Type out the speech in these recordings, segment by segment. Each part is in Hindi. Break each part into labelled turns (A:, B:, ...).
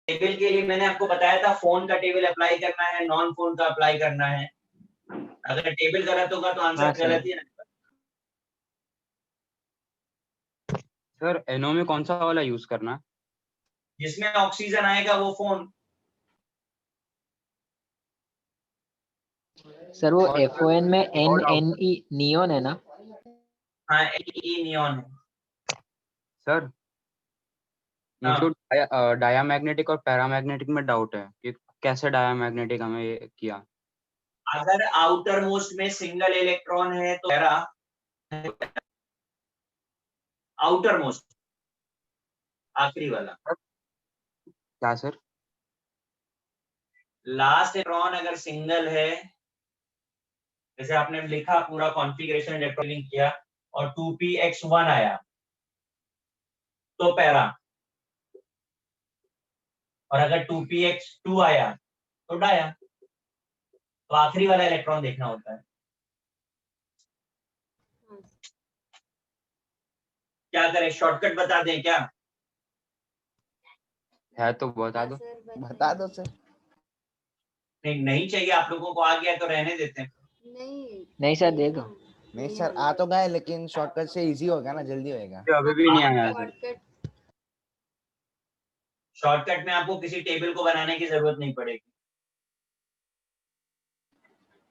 A: टेबल के लिए मैंने आपको बताया था फोन का टेबल अप्लाई करना है, नॉन फोन का अप्लाई करना है। अगर टेबल गलत होगा तो आंसर गलत ही है ना।
B: सर एनओ में कौन सा वाला यूज करना है?
A: जिसमें ऑक्सीजन आएगा वो फोन।
C: सर वो FON में NNE नियोन है ना?
A: हाँ, NE नियॉन है
B: सर मुझे डायामैग्नेटिक और पैरामैग्नेटिक में डाउट है कि कैसे डायामैग्नेटिक हमें ये किया।
A: अगर आउटर मोस्ट में सिंगल इलेक्ट्रॉन है तो पैरा, आउटर मोस्ट आखिरी वाला।
B: क्या सर?
A: लास्ट इलेक्ट्रॉन अगर सिंगल है, जैसे आपने लिखा पूरा कॉन्फ़िगरेशन इलेक्ट्रॉन लिंक किया और 2px1 आया तो पैरा, और अगर 2px2 आया तो डाया। तो आखिरी वाला इलेक्ट्रॉन देखना होता है। क्या करें, शॉर्टकट बता दें क्या?
B: है तो बता दो।
D: बता दो सर।
A: नहीं चाहिए आप लोगों को, आ गया तो रहने देते हैं।
C: नहीं सर दे दो।
D: नहीं सर आ तो गए, लेकिन शॉर्टकट से इजी होगा ना, जल्दी होएगा।
B: अभी भी नहीं आया सर।
A: शॉर्टकट में आपको किसी टेबल को बनाने की जरूरत नहीं पड़ेगी।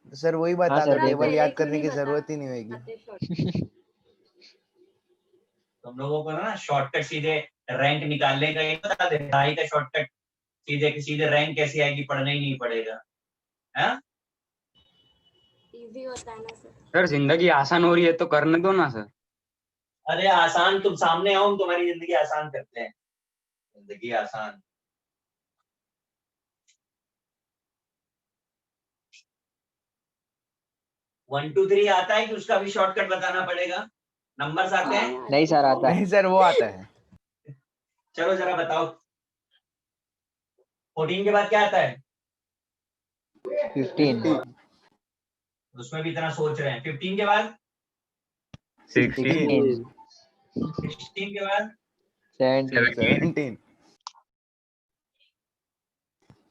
D: तो सर वही बता
C: हाँ,
D: दो,
C: सर,
D: टेबल
C: देखो।
D: याद करने की जरूरत ही नहीं होगी।
A: तुम लोगों को ना शॉर्टकट सीधे रैंक निकालने का ही बता दे, ढाई का शॉर्टकट सीधे रैंक कैसी आएगी पढ़ना ही नहीं पड़ेगा। हाँ
E: इजी होता है ना सर।
B: सर जिंदगी आसान हो रही है तो करने दो ना सर।
A: अरे आसान, तुम सामने आओ, तुम्हारी जिंदगी आसान करते हैं। जिंदगी आसान। वन टू थ्री आता है कि उसका भी शॉर्टकट बताना पड़ेगा? नंबर्स आते हैं?
C: नहीं सर आता है।
D: नहीं सर वो आता है।
A: चलो जरा बताओ, 14 के बाद क्या आता है?
C: 15
A: उसमें भी इतना सोच रहे हैं। 15 के बाद
B: 16
A: 16 के बाद
C: 17
D: 17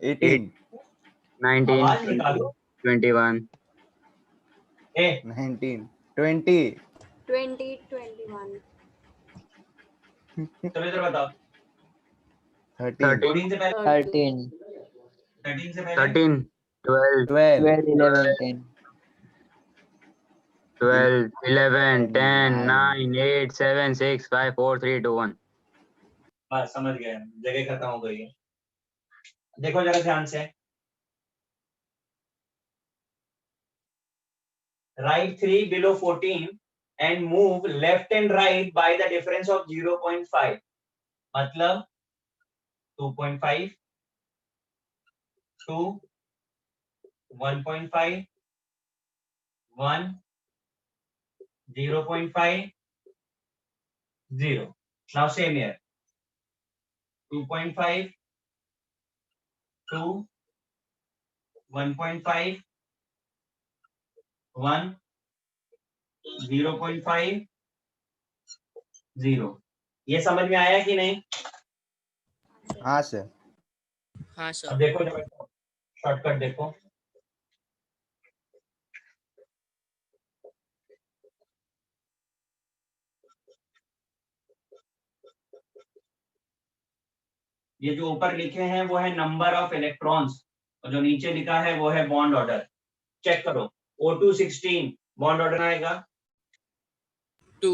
D: 18
B: 19
A: आवाज निकालो।
B: 21
A: ए
D: 19 20
E: 20 21
A: चलो इधर बताओ,
D: 13
A: 14 से पहले
C: 13
A: 13 से पहले
B: 13 12
D: 12
C: 12 11 10
B: 12 11 10
D: 9
B: 9 8 7 6 5 4 3 2 1।
A: बस समझ गए, जगह खत्म हो गई है। देखो जरा ध्यान से, right 3 below 14 and move left and right by the difference of 0.5, मतलब 2.5 2 1.5 1 0.5 0. Now same here, 2.5 2 1.5 1 0.5 0. ये समझ में आया कि नहीं?
D: हाँ सर।
F: हाँ सर।
A: अब देखो जरा शॉर्टकट देखो, ये जो ऊपर लिखे हैं वो है नंबर ऑफ इलेक्ट्रॉन्स और जो नीचे लिखा है वो है बॉन्ड ऑर्डर। चेक करो, O2 16 बॉन्ड ऑर्डर आएगा
F: 2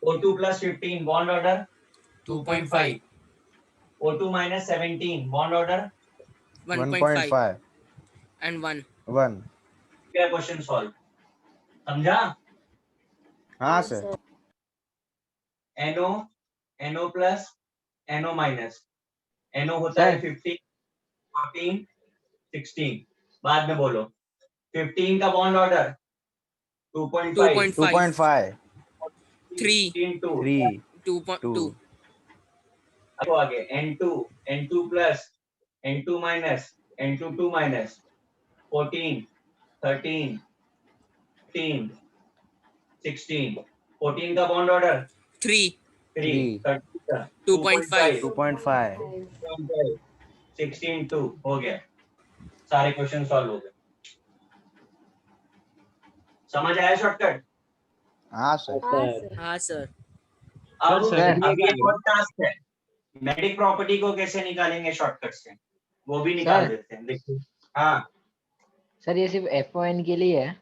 A: O2 plus 15 bond order
F: 2.5
A: O2 minus 17 bond order
F: 1.5 and 1।
D: 1।
A: क्या क्वेश्चन सॉल्व, समझा?
D: हाँ sir.
A: NO NO plus NO minus, NO होता है 15 14 16, बाद में बोलो 15 का बॉन्ड ऑर्डर 2.5
D: 2.5
F: 3
D: 3
F: 2.2
A: अब आगे N2 N2 plus N2 minus N2 2 minus 14 13 15 16, 14 का बॉन्ड ऑर्डर
F: 3
A: 3
D: 3
F: 2.5
D: 2.5
A: 16 2 हो गया, सारे क्वेश्चन सॉल्व हो गए। समझ आया शॉर्टकट?
D: हाँ सर
E: हाँ सर।
F: हाँ सर।
A: अब
C: सर,
A: ये एक और टास्क है, मैग्नेटिक प्रॉपर्टी को कैसे निकालेंगे शॉर्टकट से, वो भी निकाल
C: सर।
A: देते हैं, देखिए। हाँ,
C: सर ये सिर्फ FON के लिए है।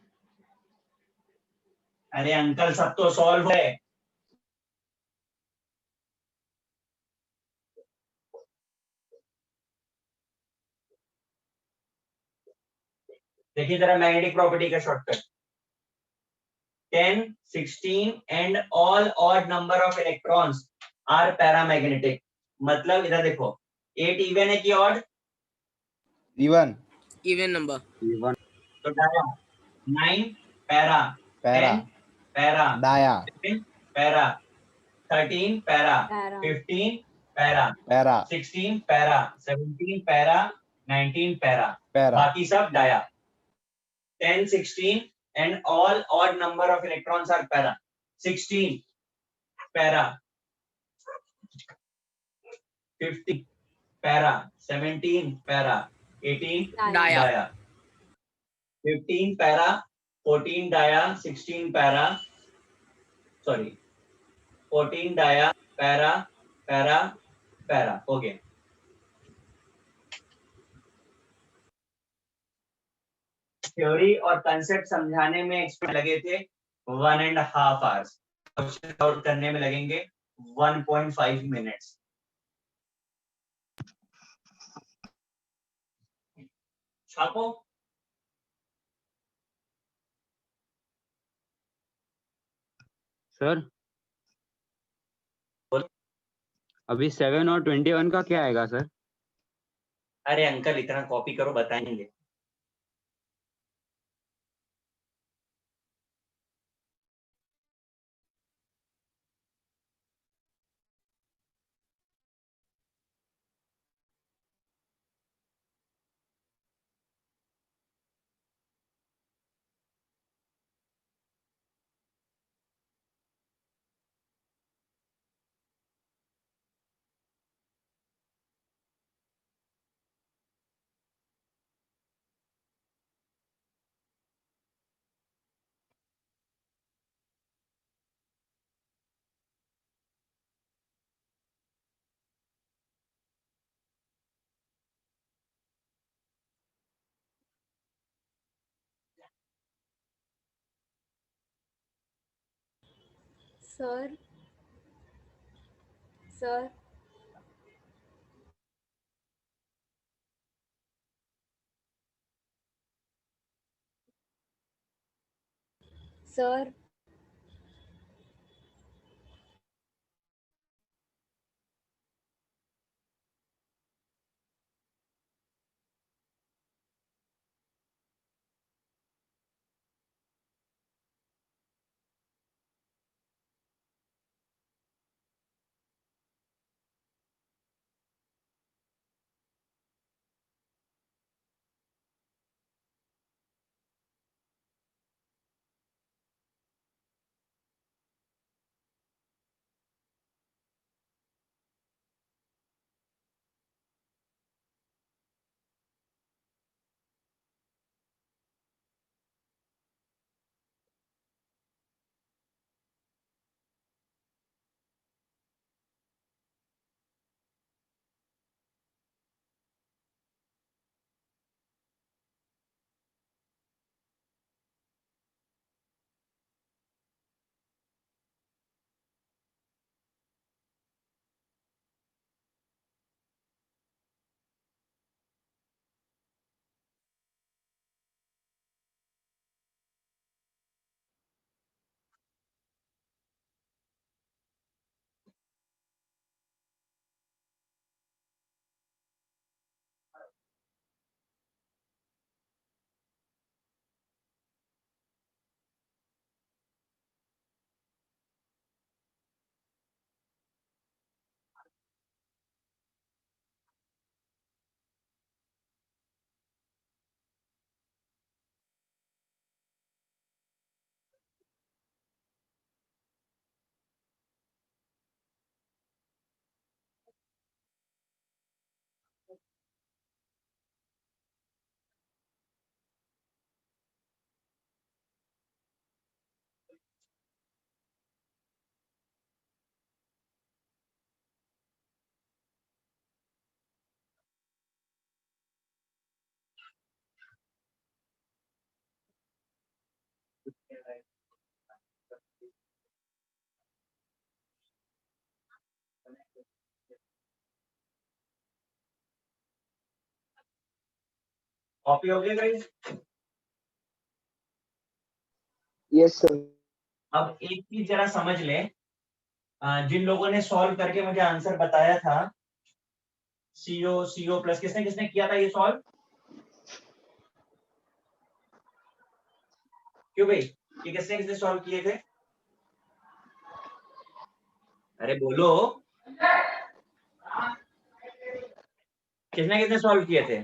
A: अरे अंकल सब तो सॉल्व है। देखिए जरा मैग्नेटिक प्रॉपर्टी का shortcut, 10 16 and all odd number of electrons are paramagnetic. मतलब इधर देखो, 8 इवन है कि odd?
D: Even
F: Even number.
B: even
A: तो dia, 9 para,
D: para
A: 10 para,
D: dia
A: 11 para, 13 para,
E: para.
A: 15 para,
D: para
A: 16 para, 17 para, 19 para,
D: para
A: बाकी सब dia. 10 16 and all odd number of electrons are para, 16 para, 50 para, 17 para, 18
F: Dia.
A: dia, 15 para, 14 dia, 16 para, sorry, 14 dia, para, para, para, okay। Theory और कंसेप्ट समझाने में एक्सपर्ट लगे थे 1.5 आवर्स, क्वेश्चन सॉल्व करने में लगेंगे 1.5 मिनट्स। छापो।
B: सर
A: बोलो।
B: अभी 7 और 21 का क्या आएगा सर?
A: अरे अंकल इतना कॉपी करो, बताएंगे।
E: सर सर सर
A: कॉपी हो गया गाइस?
G: Yes sir.
A: अब एक चीज जरा समझ लें, जिन लोगों ने सॉल्व करके मुझे आंसर बताया था, CO प्लस, किसने किसने किया था ये सॉल्व? क्यों भाई, ये किसने किसने सॉल्व किए थे? अरे बोलो, किसने किसने सॉल्व किए थे?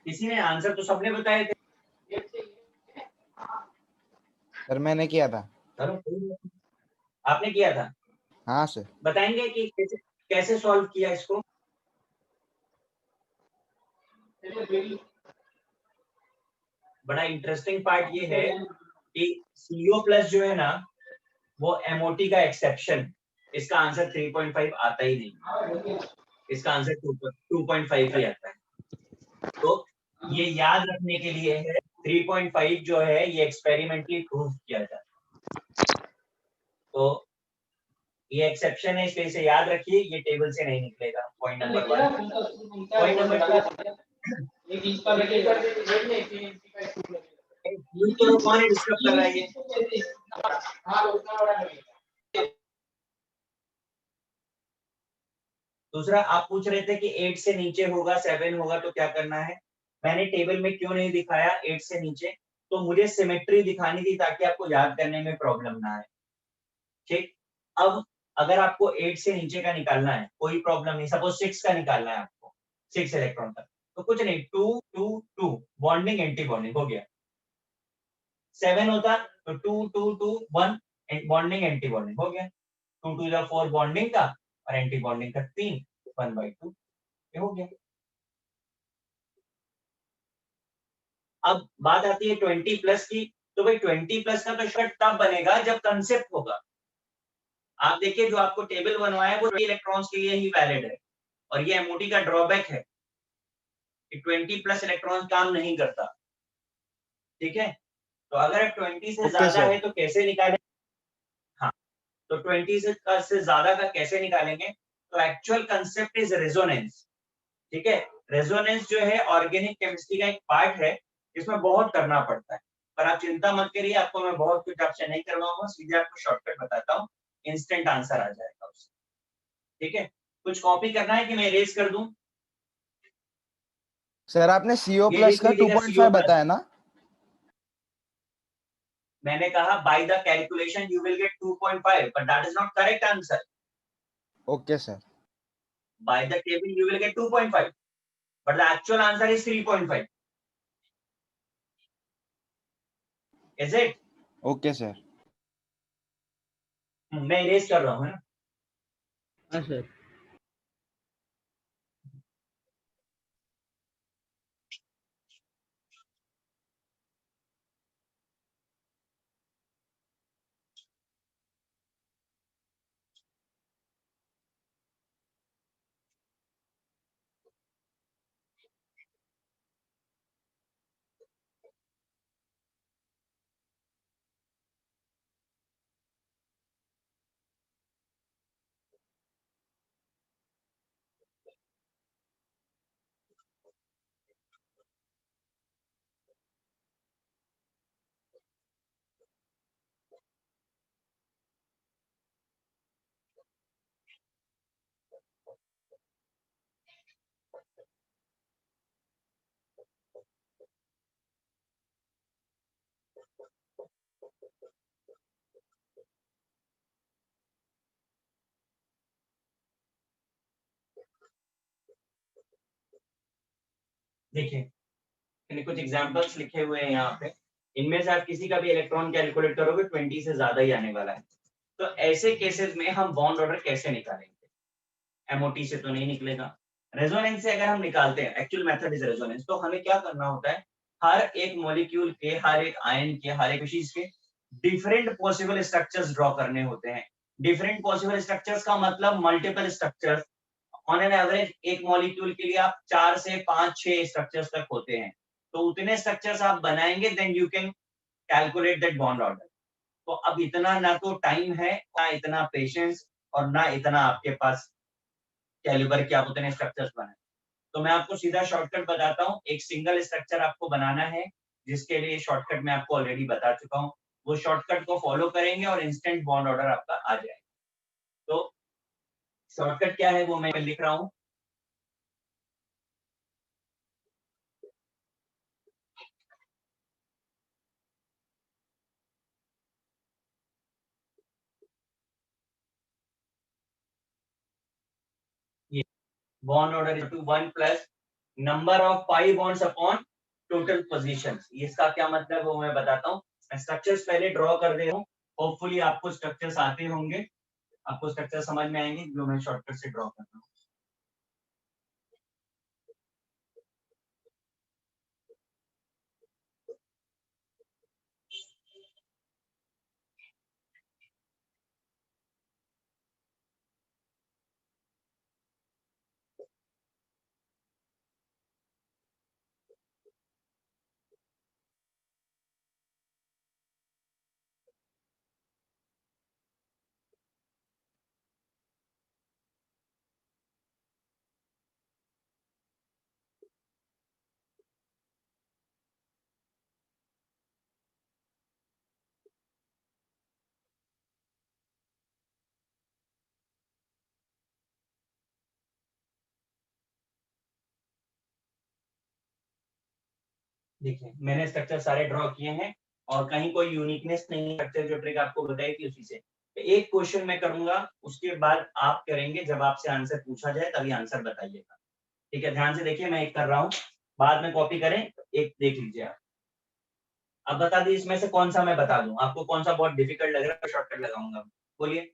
A: किसी ने आंसर तो सबने बताए थे।
D: सर मैंने किया था।
A: आपने किया था?
D: हाँ सर।
A: बताएंगे कि कैसे कैसे सॉल्व किया इसको? बड़ा इंटरेस्टिंग पार्ट ये है कि CO प्लस जो है ना, वो MOT का एक्सेप्शन, इसका आंसर 3.5 आता ही नहीं, इसका आंसर 2.5 ही आता है। तो ये याद रखने के लिए है, 3.5 जो है ये एक्सपेरिमेंटली प्रूव किया जाता है। तो ये एक्सेप्शन है, इसे याद रखिए, ये टेबल से नहीं निकलेगा। Point number 1। पॉइंट नंबर 2, कौन डिस्टर्ब कर रहा है ये? दूसरा, आप पूछ रहे थे कि 8 से नीचे होगा, 7 होगा तो क्या करना है? मैंने टेबल में क्यों नहीं दिखाया 8 से नीचे? तो मुझे सिमेट्री दिखानी थी ताकि आपको याद करने में प्रॉब्लम ना आए। ठीक, अब अगर आपको 8 से नीचे का निकालना है, कोई प्रॉब्लम नहीं। सपोज 6 का निकालना है आपको, 6 इलेक्ट्रॉन का, तो कुछ नहीं, 2 2 2 बॉन्डिंग एंटी बॉन्डिंग हो गया। 7 होता तो 2 2 2 1 बॉन्डिंग एंटी बॉन्डिंग हो गया। 2 2 या 4 बॉन्डिंग का और एंटी बॉन्डिंग का 3, 1/2 ये हो गया। अब बात आती है 20 प्लस की। तो भाई 20 प्लस का तो शॉर्ट तब बनेगा जब कंसेप्ट होगा। आप देखिए, जो आपको टेबल बनवाया है वो इलेक्ट्रॉन्स के लिए ही वैलिड है, और ये MOT का ड्रॉबैक है कि 20 प्लस इलेक्ट्रॉन काम नहीं करता। ठीक है, तो अगर 20 से
D: ओके
A: ज्यादा
D: सर।
A: है तो कैसे निकालें? हाँ, तो 20 से ज्यादा का कैसे निकालेंगे? तो एक्चुअल कंसेप्ट इज रेजोनेंस। ठीक है, रेजोनेंस जो है ऑर्गेनिक केमिस्ट्री का एक पार्ट है, जिसमें बहुत करना पड़ता है। पर आप चिंता मत करिए, आपको मैं बहुत कुछ आपसे नहीं करवाऊंगा, सीधे आपको शॉर्टकट बताता हूँ, इंस्टेंट आंसर आ जाएगा उससे। ठीक है, कुछ कॉपी करना है कि मैं इरेज कर दूं?
D: सर आपने CO
A: ये
D: प्लस
A: लिख
D: का
A: लीजिएगा,
D: 2.5
A: CO प्लस।
D: बताया ना?
A: मैंने कहा by the calculation you will get 2.5, but that is not correct answer.
D: Okay sir.
A: By the table you will get 2.5, but the actual answer is 3.5. Is it?
D: Okay sir.
A: मैं इरेज कर रहा हूँ, है ना?
F: हाँ सर।
A: देखिए, मैंने कुछ एग्जांपल्स लिखे हुए हैं यहाँ पे। इनमें से आप किसी का भी इलेक्ट्रॉन कैलकुलेट करोगे 20 से ज्यादा ही आने वाला है। तो ऐसे केसेस में हम बॉन्ड ऑर्डर कैसे निकालेंगे? MOT से तो नहीं निकलेगा। रेजोनेंस से अगर हम निकालते हैं, एक्चुअल मेथड इज रेजोनेंस, तो हमें क्या करना होता है? हर एक मॉलिक्यूल के, हर एक आयन के, हर एक चीज के डिफरेंट पॉसिबल स्ट्रक्चर्स ड्रॉ करने होते हैं। डिफरेंट पॉसिबल स्ट्रक्चर्स का मतलब multiple structures. On an average एक मॉलिक्यूल के लिए आप 4 से 5-6 स्ट्रक्चर्स तक होते हैं। तो उतने स्ट्रक्चर्स आप बनाएंगे, then you can calculate that bond order. तो अब इतना ना तो टाइम है, ना इतना पेशेंस, और ना इतना आपके पास कैलिबर कि आप उतने स्ट्रक्चर्स बनाए। तो मैं आपको सीधा शॉर्टकट बताता हूँ। एक सिंगल स्ट्रक्चर आपको बनाना है, जिसके लिए शॉर्टकट मैं आपको ऑलरेडी बता चुका हूँ। वो शॉर्टकट को फॉलो करेंगे और इंस्टेंट बॉन्ड ऑर्डर आपका आ जाएगा। तो शॉर्टकट क्या है वो मैं लिख रहा हूँ। Bond order is to 1 plus number of pi bonds upon total positions. इसका क्या मतलब है वो मैं बताता हूँ। मैं स्ट्रक्चर्स पहले ड्रॉ कर दे रहा हूँ। होपफुली आपको स्ट्रक्चर्स आते होंगे, आपको स्ट्रक्चर समझ में आएंगे जो मैं शॉर्टकट से ड्रॉ कर रहा हूँ। देखिए मैंने स्ट्रक्चर सारे ड्रॉ किए हैं और कहीं कोई यूनिकनेस नहीं है। स्ट्रक्चर जो ट्रिक आपको बताई थी उसी से। तो एक क्वेश्चन मैं करूंगा, उसके बाद आप करेंगे। जब आपसे आंसर पूछा जाए तभी आंसर बताइएगा। ठीक है, ध्यान से देखिए, मैं एक कर रहा हूँ, बाद में कॉपी करें। एक देख लीजिए आप। अब बता दी इसमें से कौन सा मैं बता दूं आपको, कौन सा बहुत डिफिकल्ट लग रहा है, शॉर्टकट लगाऊंगा। बोलिए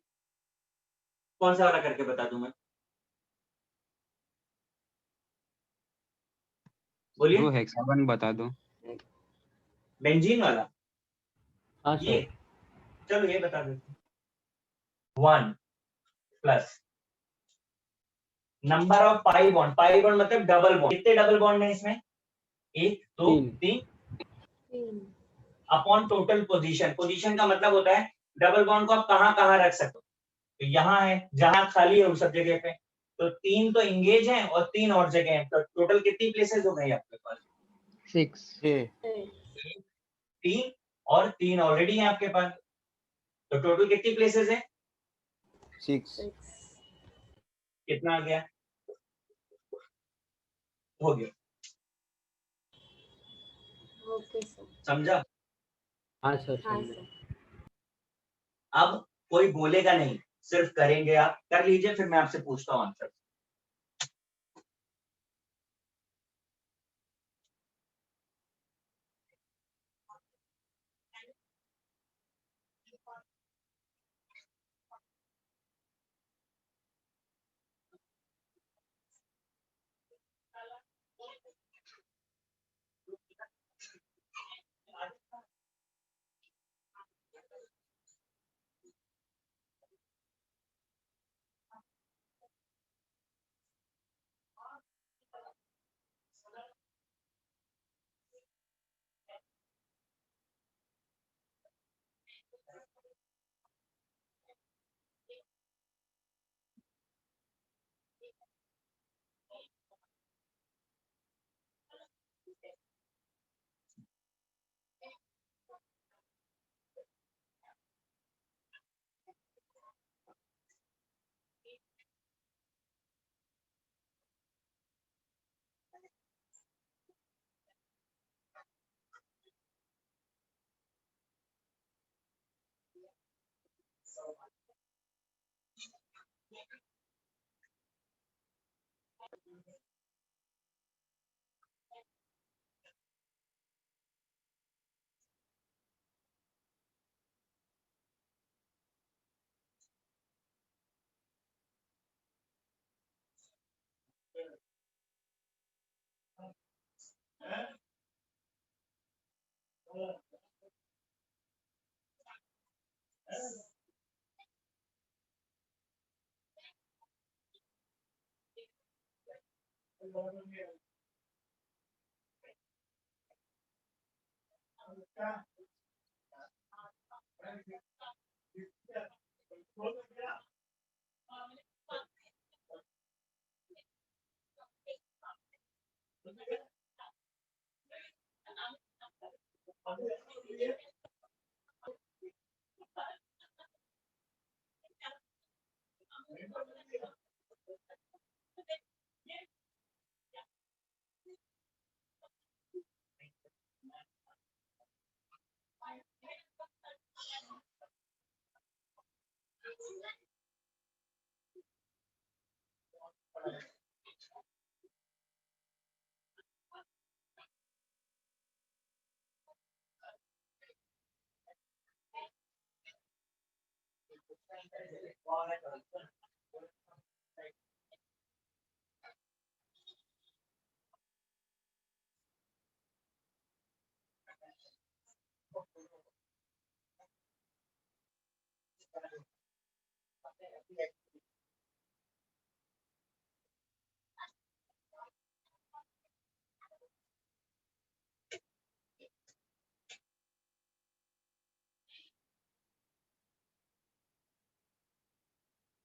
A: कौन सा वाला करके बता दूं मैं,
B: ब्रो
A: बोलिए।
B: हेक्सागन बता दो।
A: बेंजीन वाला,
F: हाँ
A: ये
F: सर।
A: चलो ये बता देते। 1 plus number of pi bond मतलब डबल बॉन्ड। कितने डबल बॉन्ड है इसमें, 1 2
F: तीन।
A: 3,
E: 3
A: अपॉन टोटल पोजीशन। पोजीशन का मतलब होता है डबल बॉन्ड को आप कहाँ कहाँ रख सकते हो। तो यहाँ है, जहां खाली है उस सब जगह पे। तो 3 तो इंगेज है और 3 और जगह है। तो टोटल कितनी प्लेसेस हो गई आपके पास,
C: 6
D: 6
A: 3 और 3 ऑलरेडी है आपके पास। तो टोटल कितनी प्लेसेस है,
D: 6
E: 6
A: कितना आ गया, हो गया।
E: Okay sir.
A: समझा।
F: हाँ सर
E: हाँ
F: समझे।
E: सर।
A: अब कोई बोलेगा नहीं, सिर्फ करेंगे आप। कर लीजिए, फिर मैं आपसे पूछता हूँ आंसर।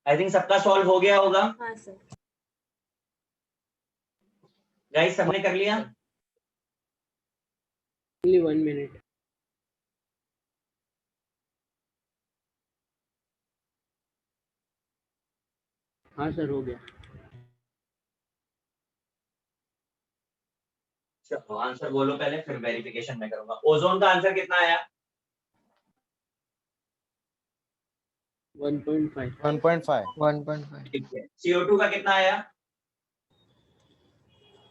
A: आई थिंक सबका सॉल्व हो गया होगा
E: हाँ सर।
A: गाइस, सबने कर लिया?
F: Only 1 minute. हाँ सर हो गया।
A: चलो आंसर बोलो पहले, फिर वेरिफिकेशन मैं करूंगा। ओजोन का आंसर कितना आया?
F: 1.5.
D: 1.5
C: 1.5
A: ठीक है। CO2 का कितना आया?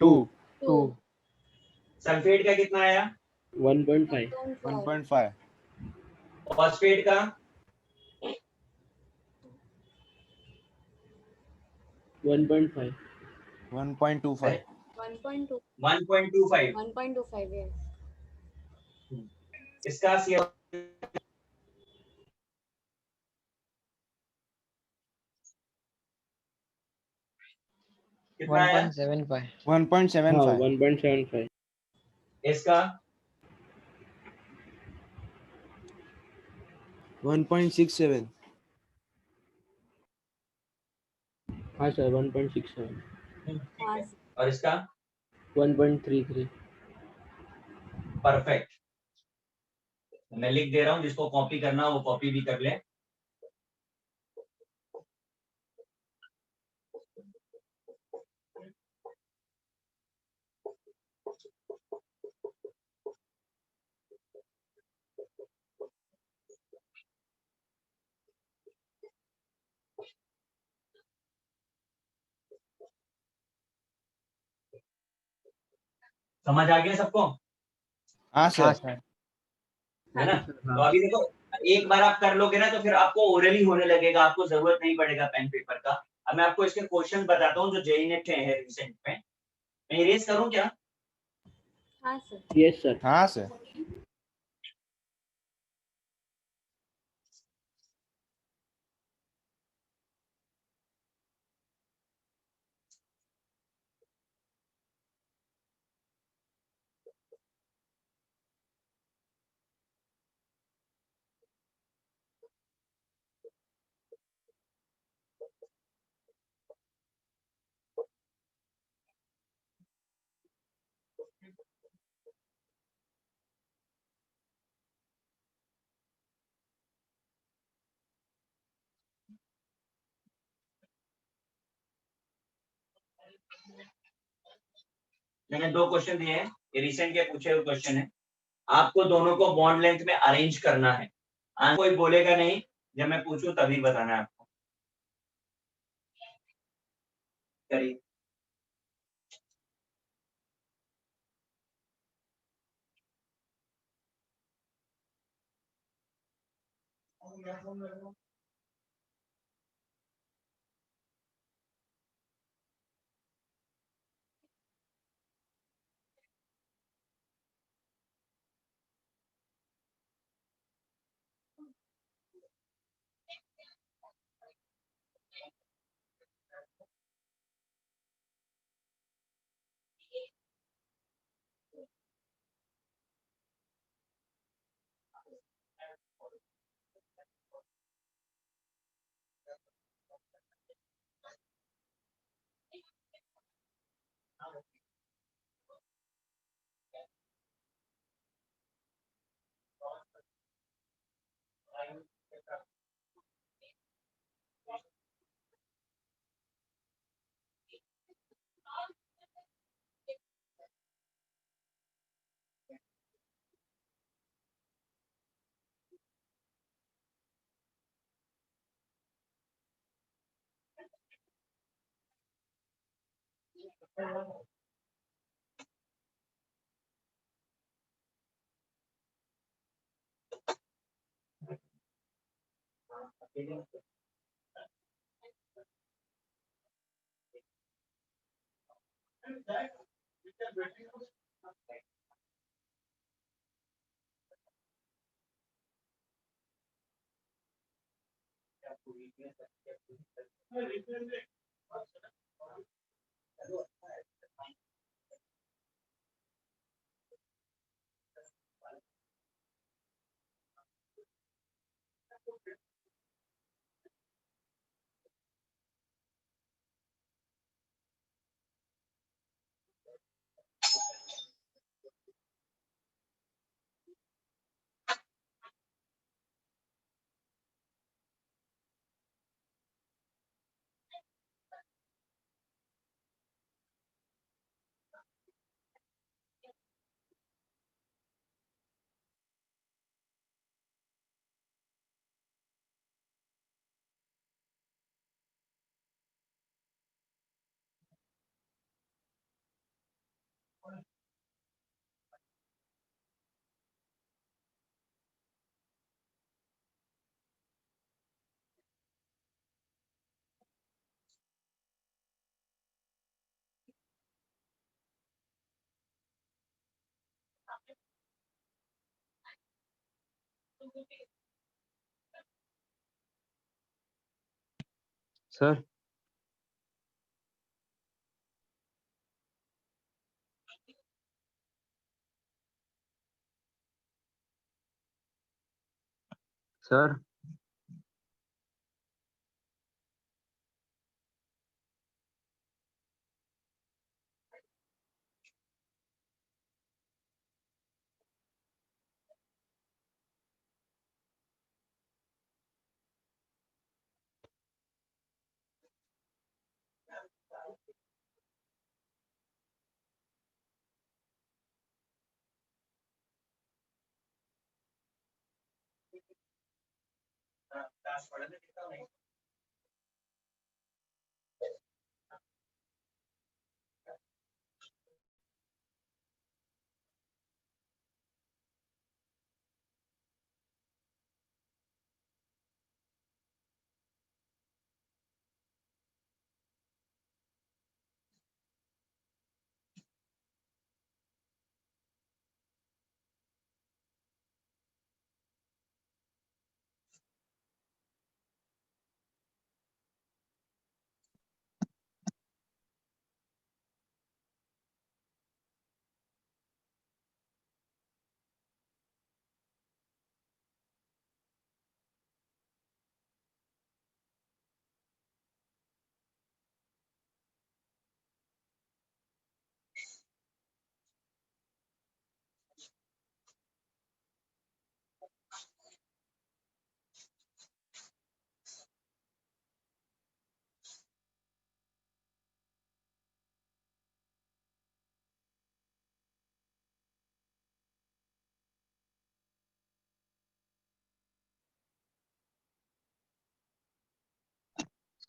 D: 2
C: 2
A: सल्फेट का कितना आया?
F: 1.5.
D: 1.5
A: फॉस्फेट का?
F: 1.5.
D: 1.25
E: 1.2
A: 1.25।
E: 1.25 yes.
A: इसका CO कितना आया?
C: 1.75
F: हाँ
D: 1.75
F: 1.75.
A: इसका
D: 1.67
F: हाँ सर 1.67.
E: हाँ सर।
A: और इसका
F: 1.33.
A: परफेक्ट। मैं लिख दे रहा हूं, जिसको कॉपी करना हो वो कॉपी भी कर ले। समझ आ गया सबको?
D: हाँ
C: हाँ
D: सर
C: सर
A: है ना?
F: हाँ
A: तो अभी देखो, एक बार आप कर लोगे ना तो फिर आपको ओरली होने लगेगा, आपको जरूरत नहीं पड़ेगा पेन पेपर का। अब मैं आपको इसके क्वेश्चन बताता हूँ जो जेई नेट है रिसेंट में। मैं इरेज करूँ क्या?
E: हाँ सर।
F: Yes sir.
D: हाँ सर
A: मैंने दो क्वेश्चन दिए हैं, ये रिसेंट के पूछे हुए क्वेश्चन है। आपको दोनों को बॉन्ड लेंथ में अरेंज करना है। कोई बोलेगा नहीं, जब मैं पूछूं तभी बताना है आपको। करिए।
B: Sir sir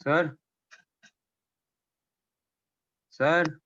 B: sir sir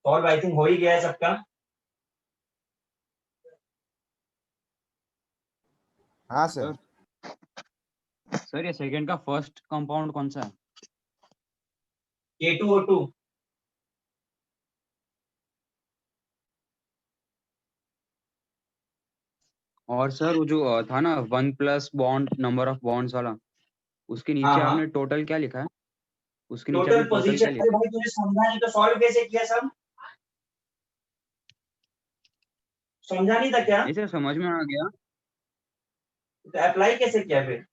A: solve I think हो ही गया है सबका।
D: हाँ सर।
B: सर ये सेकंड का फर्स्ट कंपाउंड कौन सा है?
A: K2O2।
B: और सर वो जो था ना 1+ बॉन्ड नंबर ऑफ बॉन्ड्स वाला, उसके
A: हाँ
B: नीचे
A: हाँ,
B: आपने टोटल क्या लिखा है? उसके नीचे
A: टोटल
B: आपने टोटल
A: पोजीशन।
B: क्या
A: अरे
B: लिखा
A: भाई तुझे समझा नहीं तो सॉल्व कैसे किया सब? समझा नहीं था क्या?
B: है? नहीं सर समझ में आ गया।
A: तो अप्लाई कैसे किया फिर?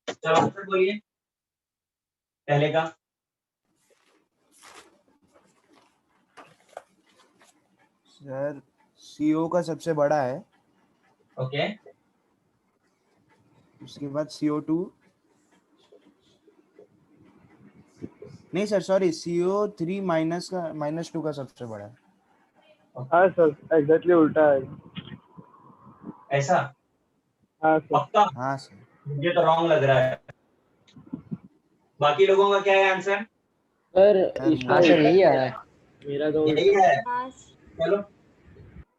A: चलो आंसर बोलिए पहले का।
D: सर CO का सबसे बड़ा है,
A: ओके,
D: उसके बाद CO2। नहीं सर सॉरी, CO3 -2 का सबसे बड़ा है।
F: हाँ सर एग्जैक्टली उल्टा है।
A: ऐसा
F: हाँ सर।
A: पक्का?
D: हाँ सर।
A: मुझे तो रॉन्ग लग रहा है। बाकी लोगों का क्या है आंसर?
F: सर
D: सर
F: इसका
C: हाँ सर
F: उल्टा
C: यही आ
F: है।
C: रहा है।
F: मेरा तो
A: यही
F: उल्टा
A: है।
E: हाँ
A: चलो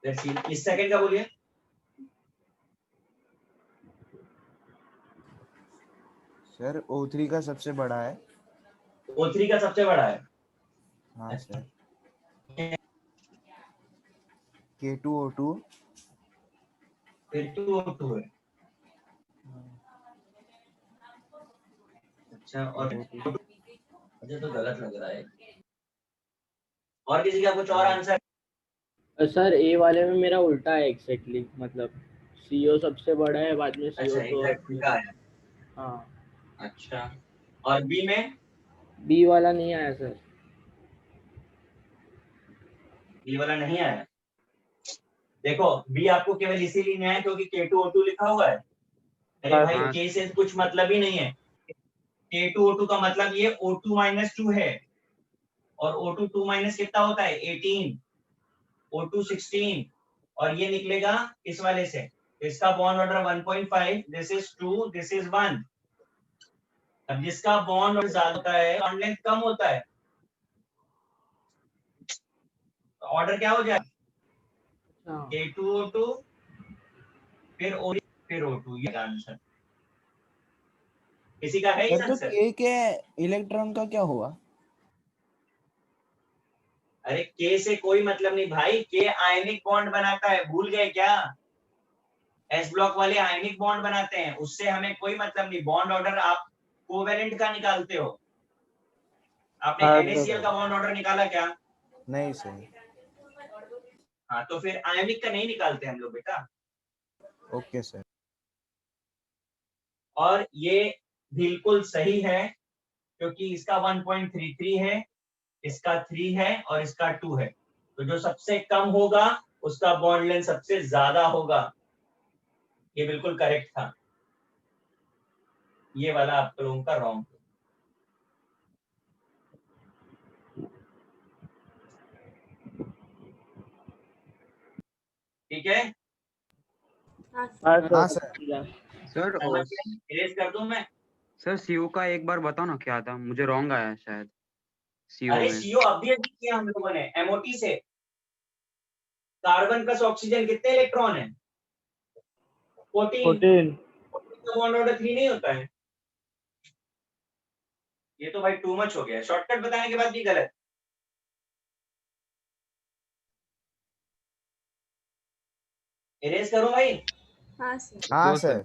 A: लेट्स सी, इस सेकंड का बोलिए।
D: सर O3 का सबसे बड़ा है।
A: O3 का सबसे बड़ा है।
D: हाँ सर। K2O2।
A: फिर K2O2 है। अच्छा, और
D: K2O2।
A: मुझे तो गलत लग रहा है। और किसी का कुछ और आंसर?
F: सर ए वाले में मेरा उल्टा है एग्जैक्टली, मतलब सीओ सबसे बड़ा है, बाद में सीओ
A: अच्छा,
F: तो
A: एग्जैक्ट उल्टा है।
F: हाँ।
A: अच्छा, और बी में?
F: बी वाला नहीं आया सर।
A: बी वाला नहीं आया। देखो बी आपको केवल इसीलिए नहीं आया क्योंकि K2O2 लिखा हुआ है। अरे
F: हाँ
A: भाई
F: सर।
B: हाँ
A: K से कुछ मतलब ही नहीं है। K2O2 का मतलब ये O2 - 2 है। और O2 2 माइनस कितना होता है? 18। O2 16। और ये निकलेगा इस वाले से। इसका bond order 1.5, this is 2, this is 1। अब जिसका बॉन्ड ऑर्डर ज्यादा होता है, बॉन्ड लेंथ कम होता है, तो ऑर्डर क्या हो जाएगा?
F: हाँ
A: K2O2 फिर O, फिर O2। ये आंसर। किसी का है इस
D: सर तो
A: आंसर?
D: K के इलेक्ट्रॉन का क्या हुआ?
A: अरे के से कोई मतलब नहीं भाई, के आयनिक बॉन्ड बनाता है, भूल गए क्या? एस ब्लॉक वाले आयनिक बॉन्ड बनाते हैं, उससे हमें कोई मतलब नहीं। बॉन्ड ऑर्डर आप कोवेलेंट का निकालते हो। आपने
F: हाँ सर।
A: NaCl का बॉन्ड ऑर्डर निकाला क्या?
D: नहीं सर।
A: हाँ, तो फिर आयनिक का नहीं निकालते हम लोग बेटा।
D: Okay sir.
A: और ये बिल्कुल सही है क्योंकि इसका 1.33 है, इसका 3 है और इसका 2 है। तो जो सबसे कम होगा उसका बॉन्ड लेंथ सबसे ज्यादा होगा। ये बिल्कुल करेक्ट था। ये वाला आप लोगों का रॉन्ग। ठीक है,
E: हाँ
F: हाँ
D: हाँ
F: सर।
D: सर।
B: सर
A: समझ गए? इरेज कर दूं मैं?
B: सर सीओ का एक बार बताओ ना क्या था, मुझे रॉन्ग आया है शायद सीओ
A: अरे
B: में।
A: सीओ अभी किया हम लोगों ने MOT से। कार्बन प्लस ऑक्सीजन कितने इलेक्ट्रॉन है? 14।
F: 14।
A: का बॉन्ड ऑर्डर 3 नहीं होता है। ये तो भाई टू मच हो गया, शॉर्टकट बताने के बाद भी गलत। इरेज करूं भाई?
E: हाँ सर।
D: हाँ
B: दो सर।
D: सर।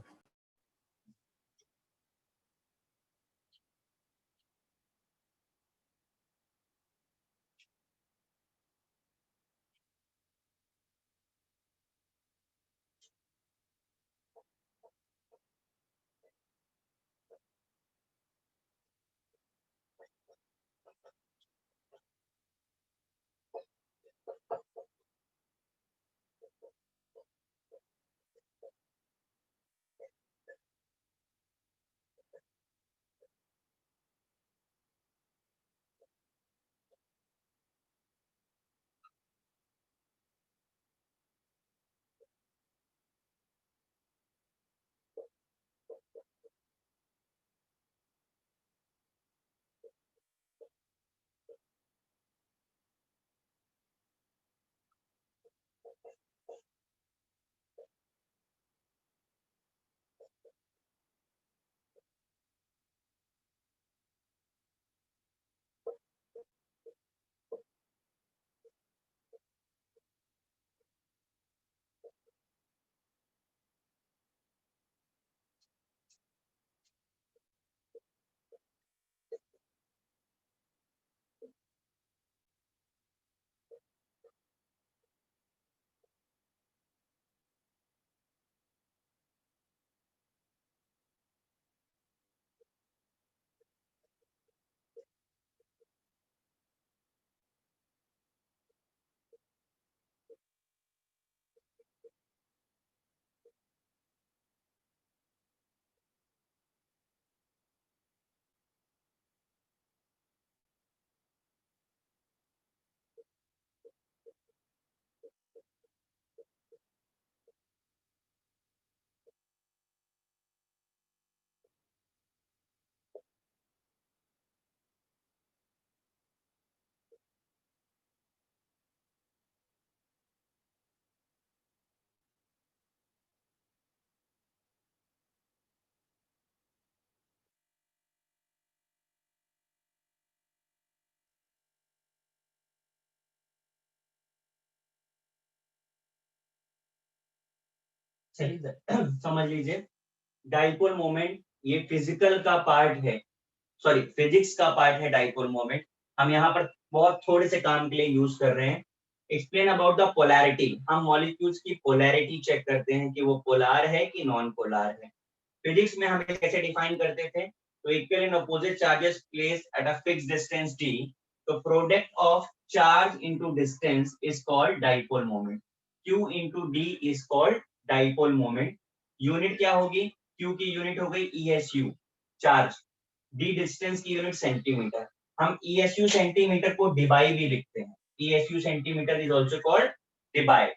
A: चलिए समझ लीजिए, डाइपोल मोमेंट ये फिजिकल का पार्ट है, सॉरी फिजिक्स का पार्ट है डाइपोल मोमेंट। हम यहाँ पर बहुत थोड़े से काम के लिए यूज कर रहे हैं। एक्सप्लेन अबाउट द पोलैरिटी, हम मॉलिक्यूल्स की पोलैरिटी चेक करते हैं कि वो पोलार है कि नॉन पोलार है। फिजिक्स में हम कैसे डिफाइन करते थे, तो equal and opposite charges placed at a fixed distance d, तो product of charge into distance is called dipole moment. q into d is called dipole moment. Unit क्या होगी, q की यूनिट हो गई ESU चार्ज, d डिस्टेंस की यूनिट सेंटीमीटर। हम ESU सेंटीमीटर को डिबाई भी लिखते हैं, ESU centimetre is also called debye.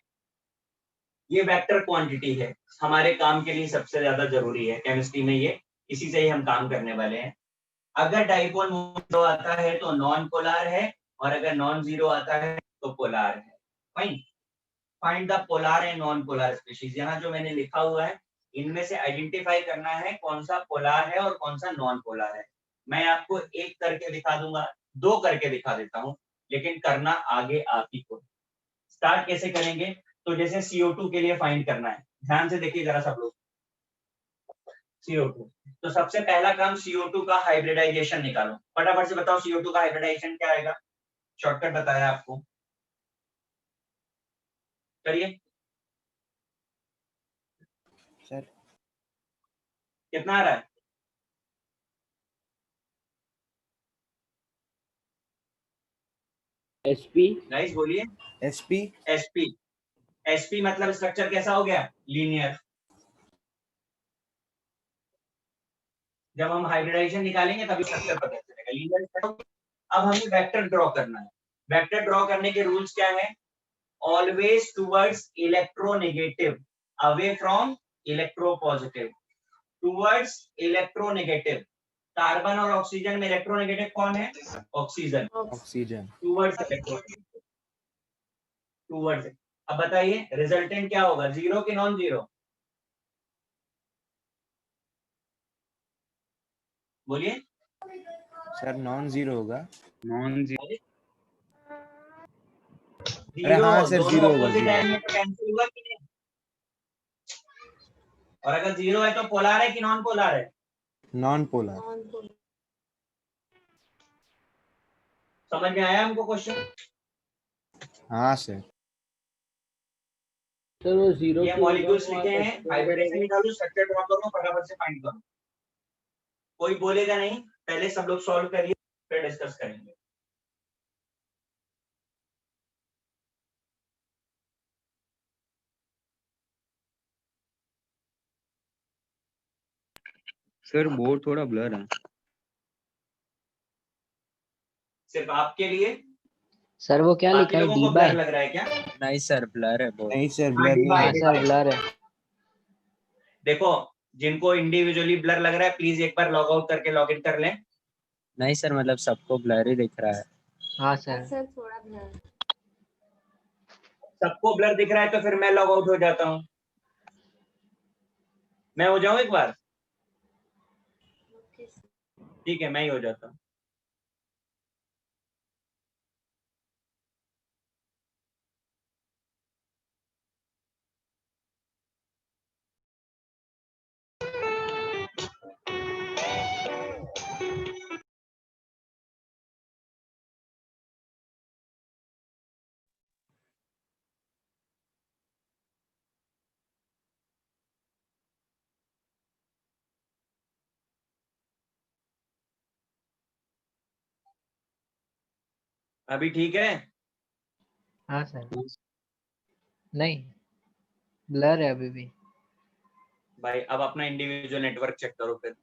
A: ये वेक्टर क्वांटिटी है, हमारे काम के लिए सबसे ज्यादा जरूरी है केमिस्ट्री में, ये इसी से ही हम काम करने वाले हैं। अगर डाइपोल मोमेंट आता है तो नॉन पोलर है, और अगर नॉन जीरो आता है तो पोलर है। Fine, find the polar and non polar species. यहाँ जो मैंने लिखा हुआ है इनमें से आइडेंटिफाई करना है कौन सा पोलर है और कौन सा नॉन पोलर है। मैं आपको एक करके दिखा दूंगा, दो करके दिखा देता हूँ, लेकिन करना आगे आप ही को। स्टार्ट कैसे करेंगे, तो जैसे CO2 के लिए फाइंड करना है, ध्यान से देखिए जरा सब लोग। CO2, तो सबसे पहला काम CO2 का हाइब्रिडाइजेशन निकालो। फटाफट से बताओ CO2 का हाइब्रिडाइजेशन क्या आएगा, शॉर्टकट बताया आपको, करिए।
D: सर
A: कितना आ रहा है,
F: SP
A: गाइस बोलिए।
D: SP
A: SP, SP मतलब स्ट्रक्चर कैसा हो गया, लीनियर। जब हम हाइब्रिडाइजेशन निकालेंगे तभी स्ट्रक्चर पता चलेगा, लीनियर स्ट्रक्चर। अब हमें वेक्टर ड्रॉ करना है। वेक्टर ड्रॉ करने के रूल्स क्या है, always towards electronegative, away from electropositive, towards electronegative. Carbon और ऑक्सीजन में इलेक्ट्रोनेगेटिव कौन है, oxygen,
D: oxygen
A: towards electronegative, towards. अब बताइए रिजल्टेंट क्या होगा, जीरो कि नॉन जीरो, बोलिए।
D: सर नॉन जीरो होगा।
B: Non zero.
D: अरे
A: जीरो,
D: हाँ सर
A: दोनों
D: जीरो होगा,
A: ऑपोजिट
D: जीरो।
A: एंड में तो कैंसिल हुआ कि नहीं, और अगर जीरो है तो पोलर है कि नॉन पोलर है,
D: नॉन पोलर।
E: Non polar.
A: समझ में आया हमको क्वेश्चन।
D: हाँ सर।
F: सर वो जीरो
A: ये
F: क्यों होगा,
A: मॉलिक्यूल्स
F: वो आप
A: लिखे हैं,
F: एक्सप्लेन
A: हाइब्रिडेशन
F: करोगे?
A: निकालो, स्ट्रक्चर ड्रॉ करो, फटाफट से फाइंड करो। कोई बोलेगा नहीं, पहले सब लोग सॉल्व करिए फिर डिस्कस करेंगे।
B: सर बोर्ड थोड़ा ब्लर है।
A: सिर्फ आपके लिए,
C: सर वो क्या
A: बाकी
C: लिखा है,
A: लोगों
C: डी
A: को ब्लर
C: बाय?
A: लग रहा है क्या,
B: नहीं सर ब्लर है बहुत।
D: नहीं सर
A: हाँ
D: ब्लर नहीं
C: हाँ
D: है।
C: सर ब्लर है।
A: देखो जिनको इंडिविजुअली ब्लर लग रहा है प्लीज एक बार लॉग आउट करके लॉग इन कर लें।
B: नहीं सर मतलब सबको ब्लर ही दिख रहा है।
C: हाँ
E: हाँ
C: सर।
E: सर थोड़ा ब्लर।
A: सबको ब्लर दिख रहा है तो फिर मैं लॉग आउट हो जाता हूँ। मैं हो जाऊं एक बार?
E: Okay sir.
A: ठीक है, मैं ही हो जाता हूँ। अभी ठीक है?
C: हाँ सर। नहीं, ब्लर है अभी भी।
A: भाई अब अपना इंडिविजुअल नेटवर्क चेक करो फिर।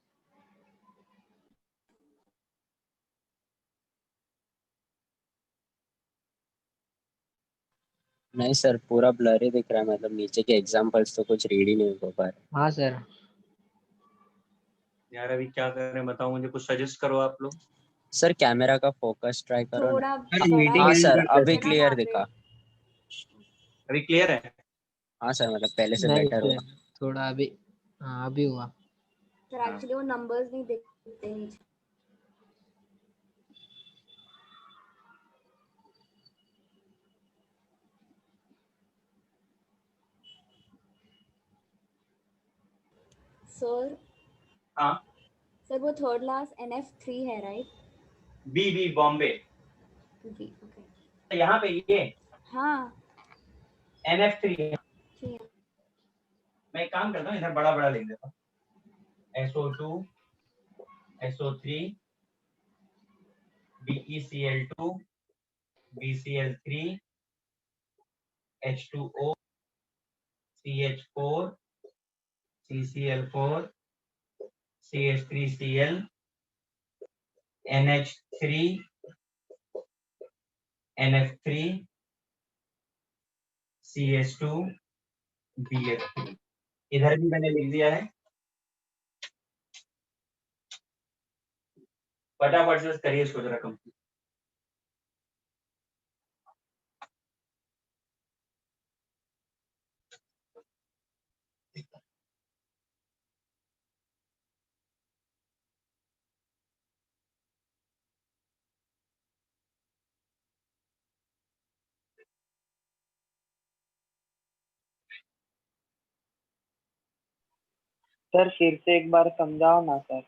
H: नहीं सर, पूरा ब्लर ही दिख रहा है, मतलब नीचे के एग्जांपल्स तो कुछ रीड ही नहीं हो पा रहे।
C: हाँ सर।
A: यार अभी क्या करें बताओ, मुझे कुछ सजेस्ट करो आप लोग।
H: सर कैमरा का फोकस ट्राई करो ना।
E: थोड़ा
A: सर
E: बड़ा
A: मीटिंग
H: हाँ
A: एंड
H: सर,
A: करते
H: अभी
A: हैं।
E: ना
H: क्लियर
E: वहाँ
H: दिखा।
E: पे।
A: अभी क्लियर है?
H: हाँ सर, मतलब पहले से
C: नहीं
H: बेटर हुआ।
C: सर, थोड़ा अभी, हाँ अभी हुआ।
E: सर एक्चुअली वो नंबर्स नहीं दिखते नीचे। सर
A: हाँ,
E: सर वो थर्ड क्लास NF3 है राइट?
A: बी बॉम्बे।
E: जी ओके।
A: यहाँ पे ये
E: हाँ
A: NF3 है।
E: जी।
A: मैं एक काम करता हूँ, इधर बड़ा बड़ा लिख देता हूँ। SO2 SO3 BeCl2 BCl3 H2O CH4 CCl4 CH3Cl NH3 NF3 CH2 BF3। इधर भी मैंने लिख दिया है। फटाफट से करिए इसको जरा कंप्लीट।
G: सर फिर से एक बार समझाओ ना सर।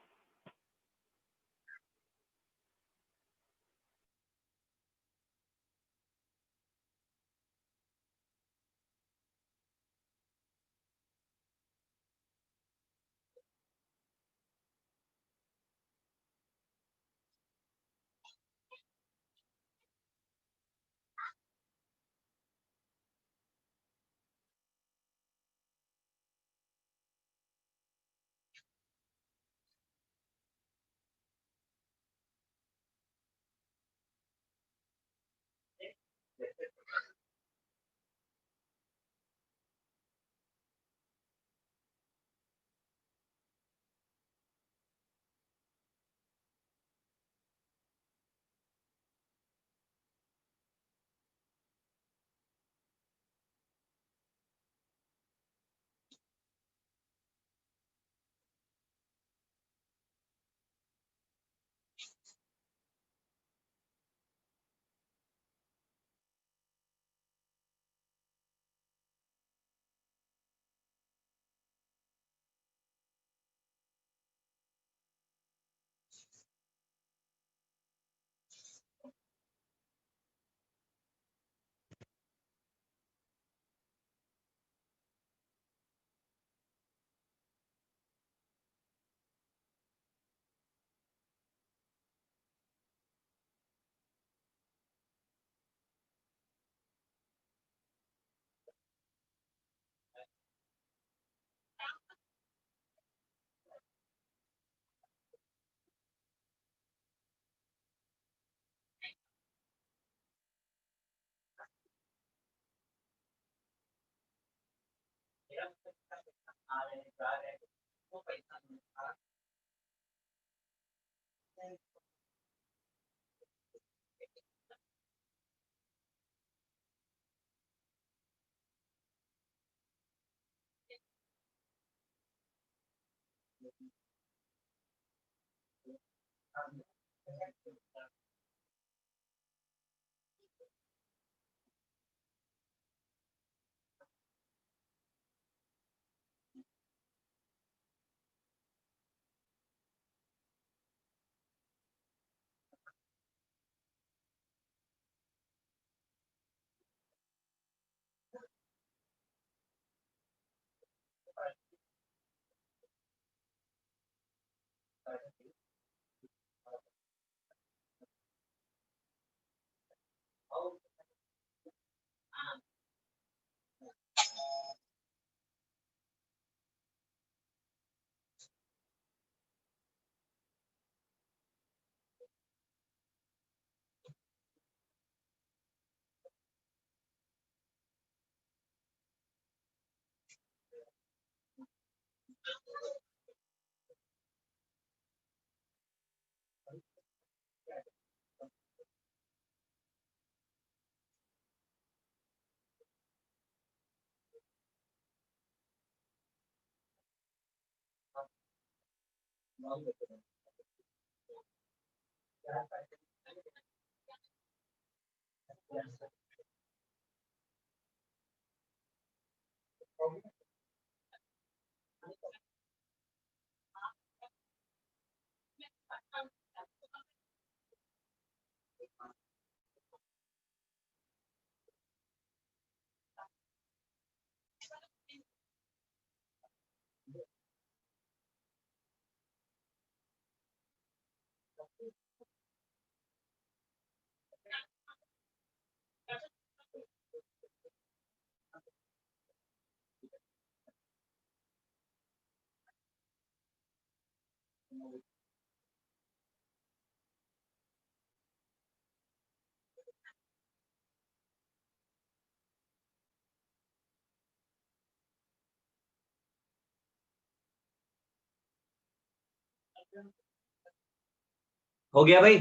A: हो गया भाई?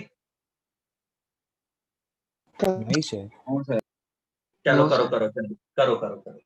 D: नहीं सर।
B: No sir.
A: चलो
B: No,
A: करो
B: sir.
A: करो जल्दी, करो करो करो।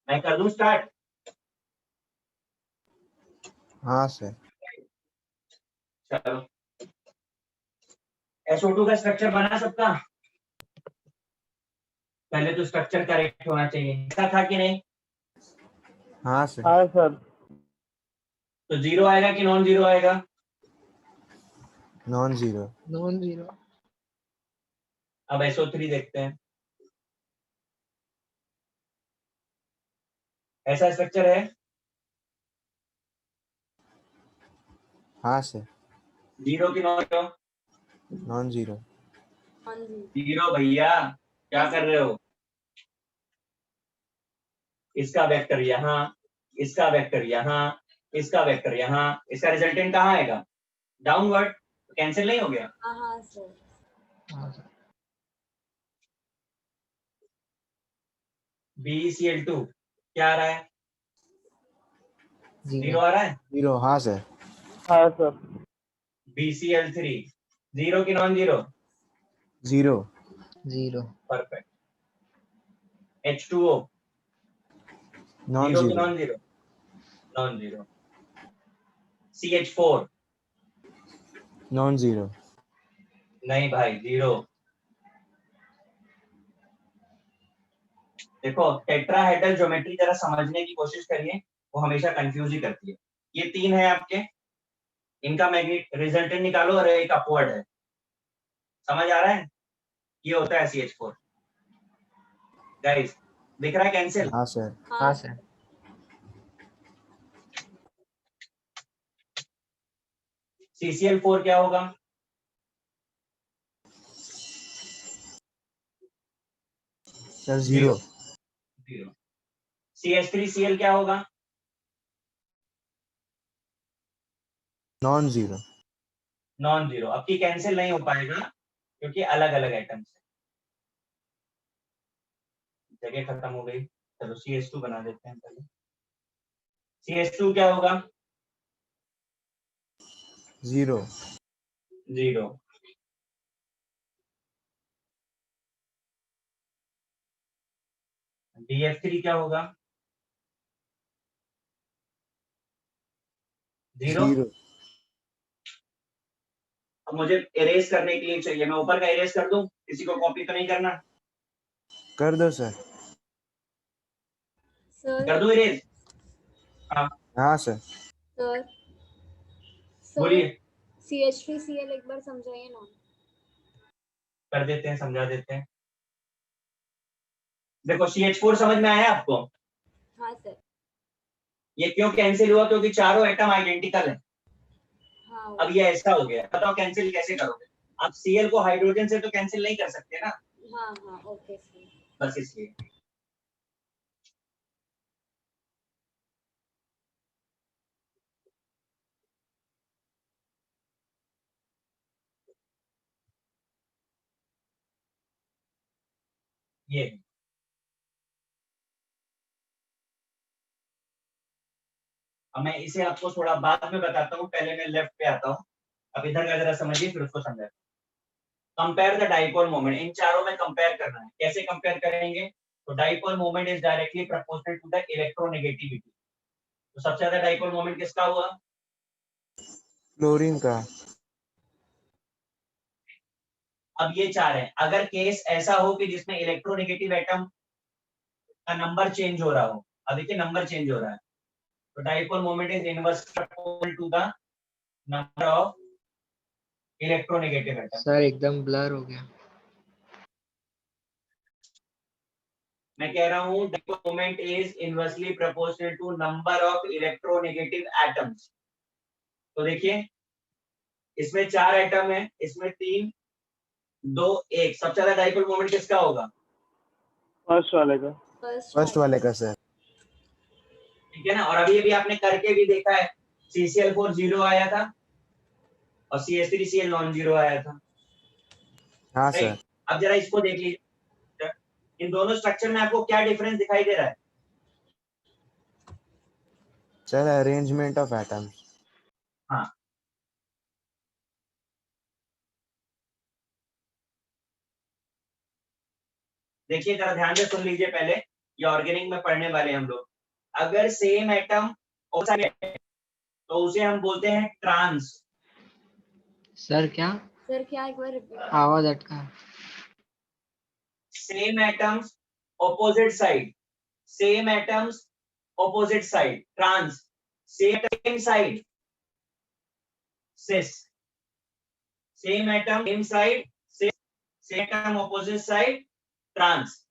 A: मैं कर दूं स्टार्ट?
D: हाँ सर।
A: चलो, SO2 का स्ट्रक्चर बना सबका? पहले तो स्ट्रक्चर करेक्ट होना चाहिए, ऐसा था कि नहीं?
D: हाँ सर।
G: हाँ सर।
A: तो जीरो आएगा कि नॉन जीरो आएगा?
D: Non zero.
C: Non zero.
A: अब SO3 देखते हैं। ऐसा स्ट्रक्चर है?
D: हाँ सर।
A: जीरो की नॉन जीरो?
D: Non zero.
E: हाँ जी।
A: जीरो भैया, क्या कर रहे हो? इसका वेक्टर यहाँ, इसका वेक्टर यहाँ, इसका वेक्टर यहाँ, इसका रिजल्टेंट कहाँ आएगा? डाउनवर्ड। कैंसिल नहीं हो गया?
E: हाँ हाँ सर।
C: हाँ सर।
A: BeCl2 क्या आ रहा है? Zero
C: zero.
A: आ रहा है?
D: जीरो। हाँ सर।
G: हाँ सर।
A: BeCl3 जीरो की non zero?
D: Zero.
C: Zero.
A: Perfect. H2O
D: non
A: zero की
D: zero.
A: Non zero? Non zero. CH4
D: non zero.
A: नहीं भाई, जीरो। देखो, टेट्राहेड्रल ज्योमेट्री जरा समझने की कोशिश करिए, वो हमेशा कंफ्यूज ही करती है। ये तीन है आपके, इनका मैग्नेट रिजल्टेंट निकालो और एक अपवर्ड है। समझ आ रहा है? ये होता है CH4। गाइस, दिख रहा है कैंसिल?
D: हाँ सर।
C: हाँ सर।
A: CCl4 क्या होगा?
D: Sir zero.
A: जीरो। CH3Cl क्या होगा?
D: Non zero.
A: Non zero. अब की कैंसिल नहीं हो पाएगा क्योंकि अलग अलग आइटम्स है। जगह खत्म हो गई, चलो CH2 बना देते हैं पहले। CH2 क्या होगा?
D: जीरो।
A: जीरो। DF3 क्या होगा? जीरो।
D: जीरो।
A: अब मुझे इरेज करने के लिए चाहिए, मैं ऊपर का इरेज कर दूं? किसी को कॉपी तो नहीं करना?
D: कर दो सर।
E: सर।
A: कर दूं इरेज? हाँ,
D: हाँ सर।
E: सर। सर
A: बोलिए।
E: CH3Cl एक बार समझाइए ना।
A: कर देते हैं, समझा देते हैं। देखो, CH4 समझ में आया आपको?
E: हाँ सर।
A: ये क्यों कैंसिल हुआ? क्योंकि चारों एटम आइडेंटिकल है।
E: हाँ।
A: अब ये ऐसा हो गया, बताओ कैंसिल कैसे करोगे? आप Cl को हाइड्रोजन से तो कैंसिल नहीं कर सकते ना,
E: हाँ हाँ ओके सर।
A: बस इसलिए। ये अब मैं इसे आपको थोड़ा बाद में बताता हूँ, पहले मैं लेफ्ट पे आता हूँ। अब इधर का जरा समझिए, फिर उसको समझाते हैं। कंपेयर द डाइपोल मोमेंट, इन चारों में कंपेयर करना है। कैसे कंपेयर करेंगे? तो dipole moment is directly proportional to the electronegativity. तो सबसे ज्यादा डाइपोल मोमेंट किसका हुआ?
D: क्लोरीन का।
A: अब ये चार है, अगर केस ऐसा हो कि जिसमें इलेक्ट्रोनेगेटिव एटम का नंबर चेंज हो रहा हो, अब देखिए नंबर चेंज हो रहा है, तो dipole moment is inverse proportional to the number of electronegative atom.
C: Sir एकदम ब्लर हो गया।
A: मैं कह रहा हूँ dipole moment is inversely proportional to number of electronegative atoms. तो देखिए इसमें 4 एटम है, इसमें 3 2 1, सबसे ज्यादा डाइपोल मोमेंट किसका होगा?
G: फर्स्ट वाले का।
D: फर्स्ट वाले का सर।
A: ठीक है ना। और अभी अभी आपने करके भी देखा है, CCl4 0 आया था और CH3Cl नॉन जीरो आया था।
D: हाँ
A: राइट।
D: सर।
A: अब जरा इसको देख लीजिए, इन दोनों स्ट्रक्चर में आपको क्या डिफरेंस दिखाई दे रहा है?
D: Sir arrangement of atoms.
A: हाँ, देखिए जरा ध्यान से सुन लीजिए, पहले ये ऑर्गेनिक में पढ़ने वाले हम लोग। अगर सेम एटम तो उसे हम बोलते हैं ट्रांस।
C: सर क्या?
E: सर क्या एक बार रिपीट?
C: आवाज अटका।
A: Same atoms opposite side, same atoms opposite side, trans. Same side cis, same atom same side cis, same atom opposite side trans.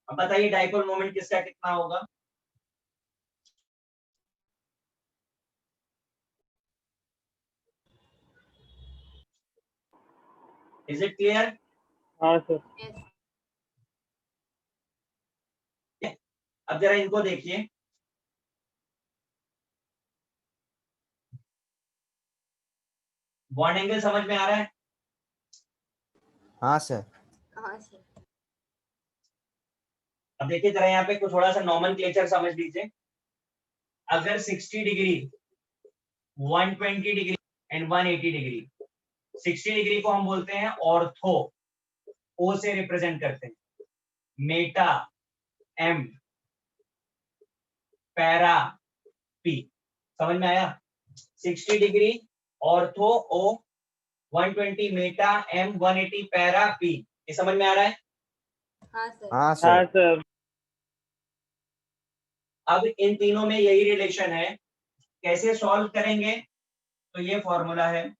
A: अब बताइए डाइपोल मोमेंट किसका कितना होगा? Is it clear?
G: हाँ सर।
E: Yes.
A: अब जरा इनको देखिए, बॉन्ड एंगल समझ में आ रहा है?
D: हाँ सर।
E: हाँ सर।
A: अब देखिए जरा यहाँ पे कुछ थोड़ा सा नॉमेनक्लेचर समझ लीजिए। अगर 60 degree, 120 degree and 180 degree, 60 degree को हम बोलते हैं ऑर्थो, ओ से रिप्रेजेंट करते हैं, मेटा एम, पैरा पी। समझ में आया? 60 डिग्री ऑर्थो ओ, 120 मेटा एम, 180 पैरा पी। ये समझ में आ रहा है?
E: हाँ सर।
D: हाँ
G: हाँ
D: सर।
G: सर।
A: अब इन तीनों में यही रिलेशन है, कैसे सॉल्व करेंगे? तो ये फॉर्मूला है,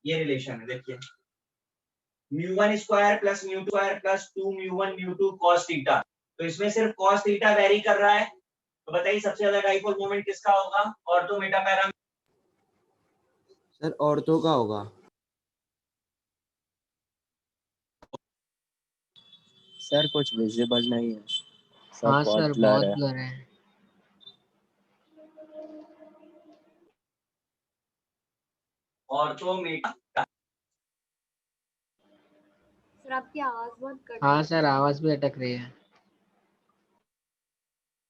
A: ये रिलेशन है, देखिए μ1 square plus μ2 square plus 2 μ1 μ2 cos theta. तो इसमें सिर्फ cos थीटा वेरी कर रहा है, तो बताइए सबसे ज्यादा डाइपोल मोमेंट किसका होगा? Ortho Meta para?
D: Sir ortho का होगा।
H: सर कुछ विजिबल नहीं है, सब
C: हाँ
H: बहुत
C: सर
H: ब्लर
C: बहुत
H: है।
C: ब्लर है।
A: Ortho Meta.
E: सर आपकी आवाज बहुत कट
C: हाँ
E: रही
C: सर आवाज भी अटक रही है।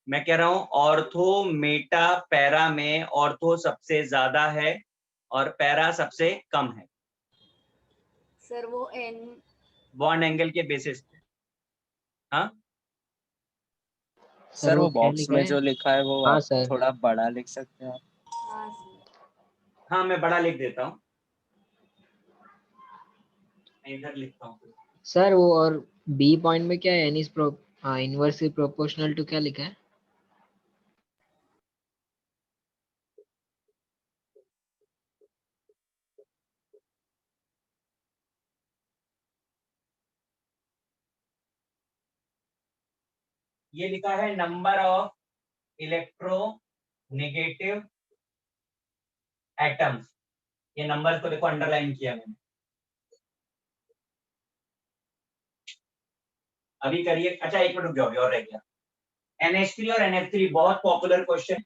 A: मैं कह रहा हूं ऑर्थो मेटा पैरा में ऑर्थो सबसे ज्यादा है और पैरा सबसे कम है,
E: सर वो एन।
A: बॉन्ड एंगल के बेसिस पे। हाँ
H: सर वो
C: क्या
H: बॉक्स
C: लिखा
H: में
C: है?
H: जो लिखा है वो
C: हाँ
H: आप
C: सर।
H: थोड़ा बड़ा लिख सकते हैं आप?
E: हाँ सर।
A: हाँ, मैं बड़ा लिख देता हूँ, मैं इधर लिखता हूँ।
C: सर वो और बी पॉइंट में क्या है? N is inversely proportional to क्या लिखा है?
A: ये लिखा है नंबर ऑफ इलेक्ट्रोनेगेटिव एटम्स। ये नंबर को देखो अंडरलाइन किया मैंने। अभी करिए। अच्छा एक मिनट रुक जाओ, अभी और रह गया। NH3 और NF3 बहुत पॉपुलर क्वेश्चन।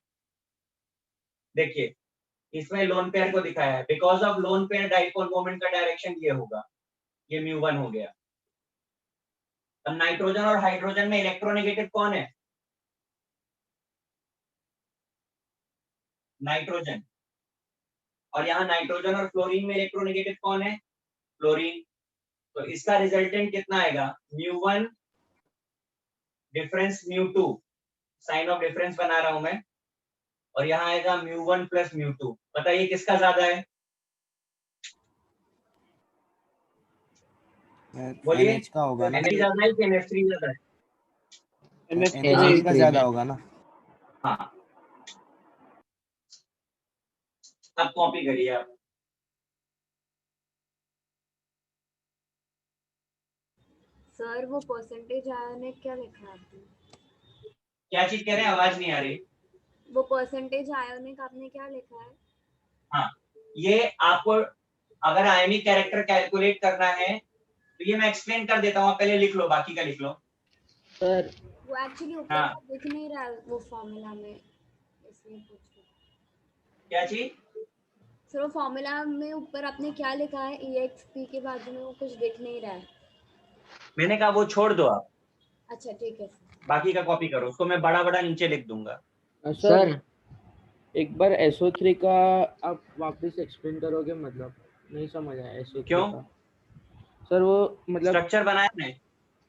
A: देखिए इसमें लोन पेयर को दिखाया है, because of lone pair dipole moment का डायरेक्शन ये होगा, ये μ1 हो गया। अब नाइट्रोजन और हाइड्रोजन में इलेक्ट्रोनेगेटिव कौन है? नाइट्रोजन, और यहाँ नाइट्रोजन और फ्लोरीन में इलेक्ट्रोनेगेटिव कौन है? फ्लोरीन। तो इसका रिजल्टेंट कितना आएगा? μ1 डिफरेंस μ2, साइन ऑफ डिफरेंस बना रहा हूं मैं, और यहाँ आएगा μ1 प्लस μ2। बताइए किसका ज्यादा है? बोलिए।
D: NH का होगा ना,
A: NH ज्यादा है कि NH3 ज्यादा है?
D: NH का ज्यादा होगा ना।
A: हाँ, अब कॉपी करिए आप।
E: सर वो परसेंटेज आयन है, क्या लिखा है आपने?
A: क्या चीज कह रहे हैं? आवाज नहीं आ रही।
E: वो परसेंटेज आयोनिक आपने क्या लिखा है?
A: हाँ, ये आपको अगर आयनिक कैरेक्टर कैलकुलेट करना है तो ये मैं एक्सप्लेन कर देता हूँ, आप पहले लिख लो, बाकी का लिख लो।
F: सर
E: वो एक्चुअली ऊपर
A: हाँ।
E: का दिख नहीं रहा है वो फॉर्मूला में, इसलिए पूछ रही हूँ।
A: क्या चीज?
E: सर वो फॉर्मूला में ऊपर आपने क्या लिखा है EXP के बाजू में, वो कुछ दिख नहीं रहा है।
A: मैंने कहा वो छोड़ दो आप,
E: अच्छा ठीक है सर।
A: बाकी का कॉपी करो, उसको मैं बड़ा बड़ा नीचे लिख दूंगा।
F: सर
C: सर
F: एक बार SO3 का आप वापस एक्सप्लेन करोगे? मतलब नहीं समझ आया SO3
A: क्यों?
F: का। सर वो मतलब
A: स्ट्रक्चर बनाया नहीं?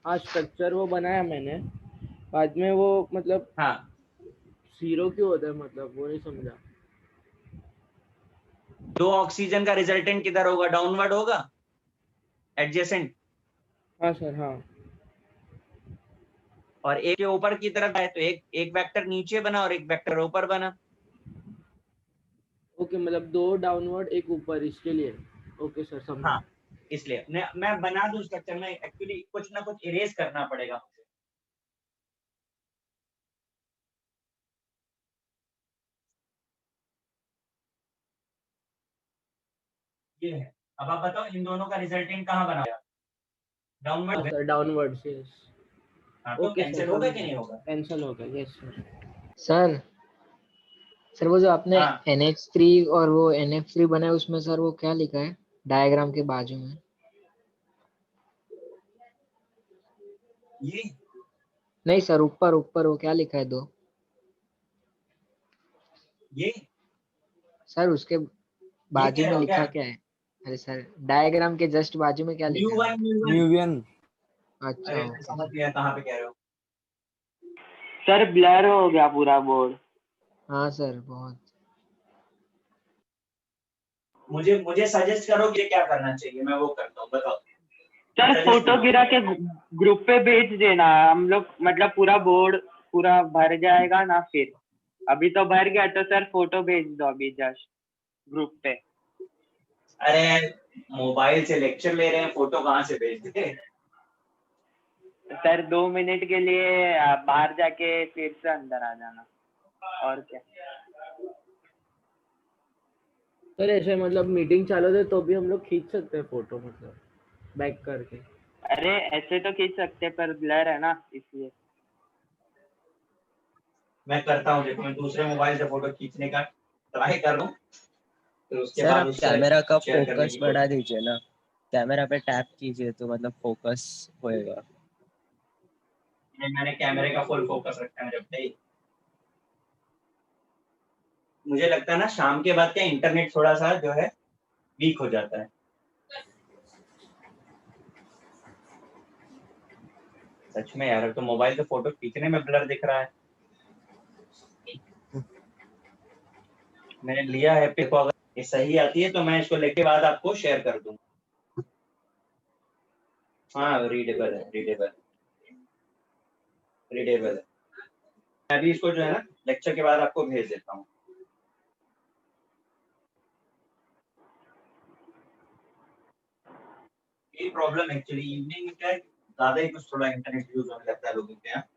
F: हाँ स्ट्रक्चर वो बनाया मैंने, बाद में वो मतलब
A: हाँ,
F: 0 क्यों होता है, मतलब वो नहीं समझा।
A: 2 ऑक्सीजन का रिजल्टेंट किधर होगा? डाउनवर्ड होगा, एडजेसेंट,
F: हाँ सर हाँ।
A: और एक के ऊपर की तरफ है, तो एक वेक्टर नीचे बना और एक वेक्टर ऊपर बना।
F: ओके, मतलब 2 डाउनवर्ड 1 ऊपर, इसके लिए। ओके सर समझा।
A: हाँ, इसलिए मैं बना दूं स्ट्रक्चर में, एक्चुअली कुछ ना कुछ इरेज करना पड़ेगा मुझे। ये है। अब आप बताओ इन दोनों का रिजल्टेंट कहाँ बना? डाउनवर्ड हो
F: हाँ
A: गया।
F: सर डाउनवर्ड से।
A: हाँ, तो
F: ओके
A: कैंसिल
F: सर
A: होगा
F: समझा,
A: कि नहीं होगा?
F: कैंसिल हो गया। Yes sir.
C: सर सर वो जो आपने
A: हाँ,
C: NH3 और वो NF3 बनाया उसमें सर वो क्या लिखा है डायग्राम के बाजू में?
A: ये
C: नहीं सर, ऊपर ऊपर वो क्या लिखा है दो?
A: ये
C: सर उसके
A: ये
C: बाजू
A: कह रहे
C: में
A: हो क्या?
C: लिखा क्या है? अरे सर डायग्राम के जस्ट बाजू में क्या लिखा है?
A: μ1।
D: म्यूवियन।
C: अच्छा
A: अरे मैं
C: ओके
A: समझ
C: सर।
A: गया कहाँ पे कह रहे हो।
F: सर ब्लर हो गया पूरा बोर्ड।
C: हाँ सर बहुत।
A: मुझे सजेस्ट करो कि क्या करना चाहिए, मैं वो करता हूँ, बताओ।
F: सर
A: Suggest
F: फोटो
A: करो।
F: गिरा के ग्रुप पे भेज देना, हम लोग मतलब पूरा बोर्ड पूरा भर जाएगा ना फिर। अभी तो भर गया, तो सर फोटो भेज दो अभी जस्ट ग्रुप पे।
A: अरे मोबाइल से लेक्चर ले रहे हैं, फोटो कहाँ से भेज दें?
F: सर 2 मिनट के लिए बाहर जाके फिर से अंदर आ जाना, और क्या। सर ऐसे मतलब मीटिंग चालू थे तो भी हम लोग खींच सकते हैं फोटो, मतलब बैक करके? अरे ऐसे तो खींच सकते हैं, पर ब्लर है ना इसलिए।
A: मैं करता हूँ, देखो मैं दूसरे मोबाइल से फोटो खींचने का ट्राई कर रहा हूँ, फिर उसके
H: सर
A: बाद
H: आप
A: उससे
H: कैमरा का
A: शेयर करने
H: फोकस
A: की
H: बढ़ा
A: कोशिश।
H: दीजिए ना, कैमरा पे टैप कीजिए तो मतलब फोकस होएगा।
A: मैंने कैमरे का फुल फोकस रखा है जब तक। मुझे लगता है ना शाम के बाद क्या इंटरनेट थोड़ा सा जो है वीक हो जाता है। सच में यार, तो मोबाइल से फोटो खींचने में ब्लर दिख रहा है। मैंने लिया है, फिर अगर ये सही आती है तो मैं इसको लेके बाद आपको शेयर कर दूंगा। हाँ, रीडेबल है, रीडेबल रीडेबल है। मैं अभी इसको जो है ना लेक्चर के बाद आपको भेज देता हूँ। ये प्रॉब्लम एक्चुअली इवनिंग में क्या है, ज्यादा ही कुछ थोड़ा इंटरनेट यूज होने लगता है लोगों के यहाँ।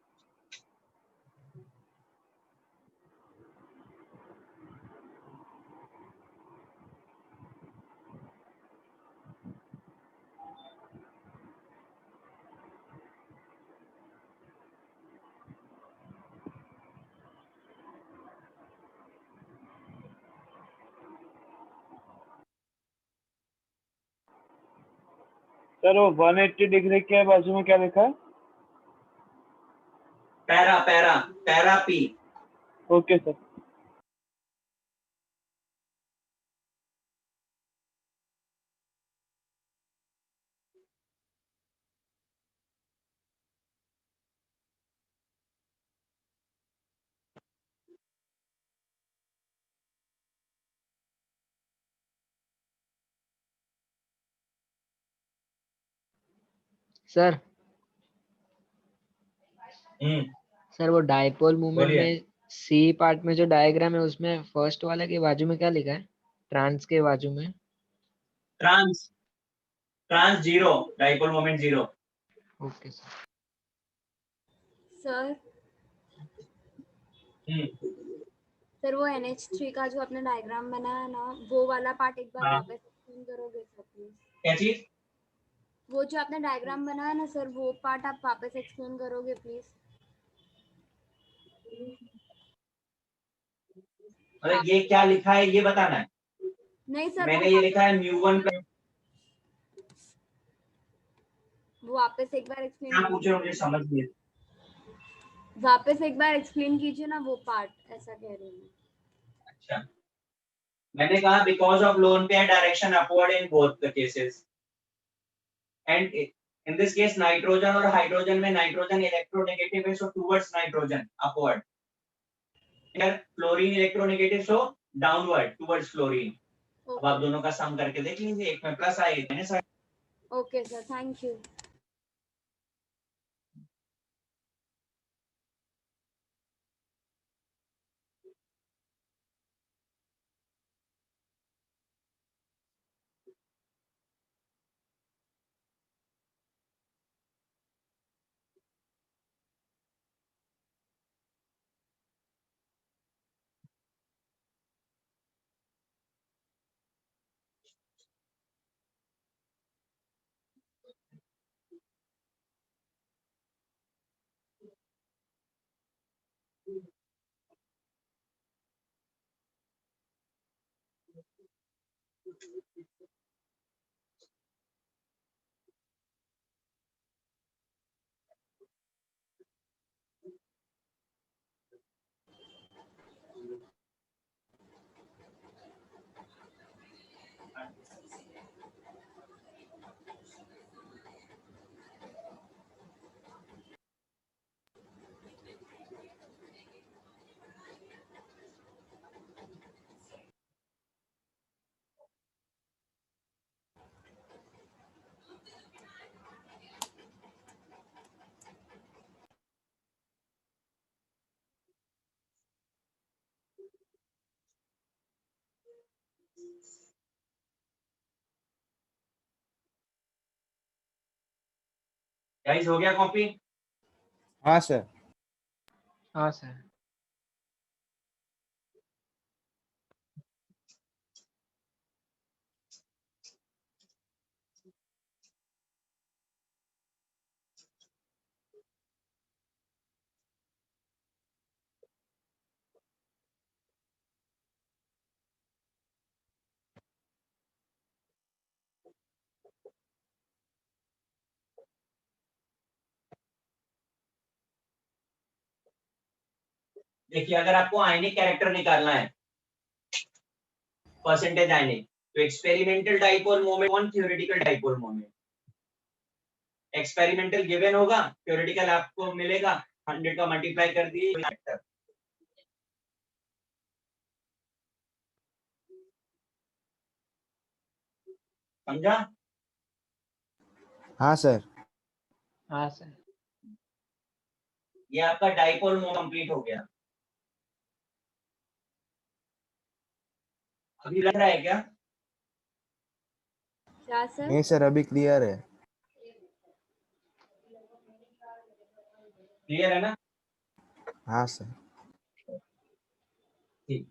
G: सर वो 180 डिग्री के बाजू में क्या लिखा है?
A: Para para para P.
G: Okay sir.
C: Sir
A: hmm,
C: sir वो डाइपोल मूवमेंट
A: बोलिए।
C: में सी पार्ट में जो डायग्राम है उसमें फर्स्ट वाले के बाजू में क्या लिखा है? ट्रांस के बाजू में।
A: Trans trans zero, dipole moment zero.
C: Okay sir.
E: Sir sir वो NH3 का जो अपने डायग्राम बना है ना, वो वाला पार्ट एक बार
A: हाँ।
E: वापस एक्सप्लेन करोगे सर प्लीज?
A: क्या चीज?
E: वो जो आपने डायग्राम बनाया ना सर, वो पार्ट आप वापस एक्सप्लेन करोगे प्लीज?
A: मतलब ये क्या लिखा है ये बताना है?
E: नहीं सर,
A: मैंने ये लिखा है म्यू1 पे।
E: वो वापस एक बार एक्सप्लेन
A: क्या पूछ रहे हो मुझे समझ नहीं।
E: वापस एक बार एक्सप्लेन कीजिए ना वो पार्ट, ऐसा कह रही हूँ।
A: अच्छा, मैंने कहा because of lone pair direction upward in both the cases and in this case nitrogen और हाइड्रोजन में नाइट्रोजन इलेक्ट्रोनेगेटिव है, so towards nitrogen upward. Fluorine electronegative, so downward towards fluorine. अब आप दोनों का सम करके देख लीजिए, एक में प्लस आए, एक माइनस आए।
E: Okay sir, thank you.
A: Guys हो गया कॉपी?
D: हाँ सर।
C: हाँ सर।
A: देखिए, अगर आपको आयनिक कैरेक्टर निकालना है, परसेंटेज आयनिक, तो experimental dipole moment on theoretical dipole moment. Experimental given होगा, थ्योरेटिकल आपको मिलेगा, 100 का मल्टीप्लाई कर दिए। समझा?
D: हाँ सर।
C: हाँ सर।
A: ये आपका डाइपोल मोमेंट कंप्लीट हो गया। अभी लग रहा है क्या?
E: क्या सर?
D: नहीं सर, अभी क्लियर है।
A: क्लियर है ना?
D: हाँ सर।
A: ठीक।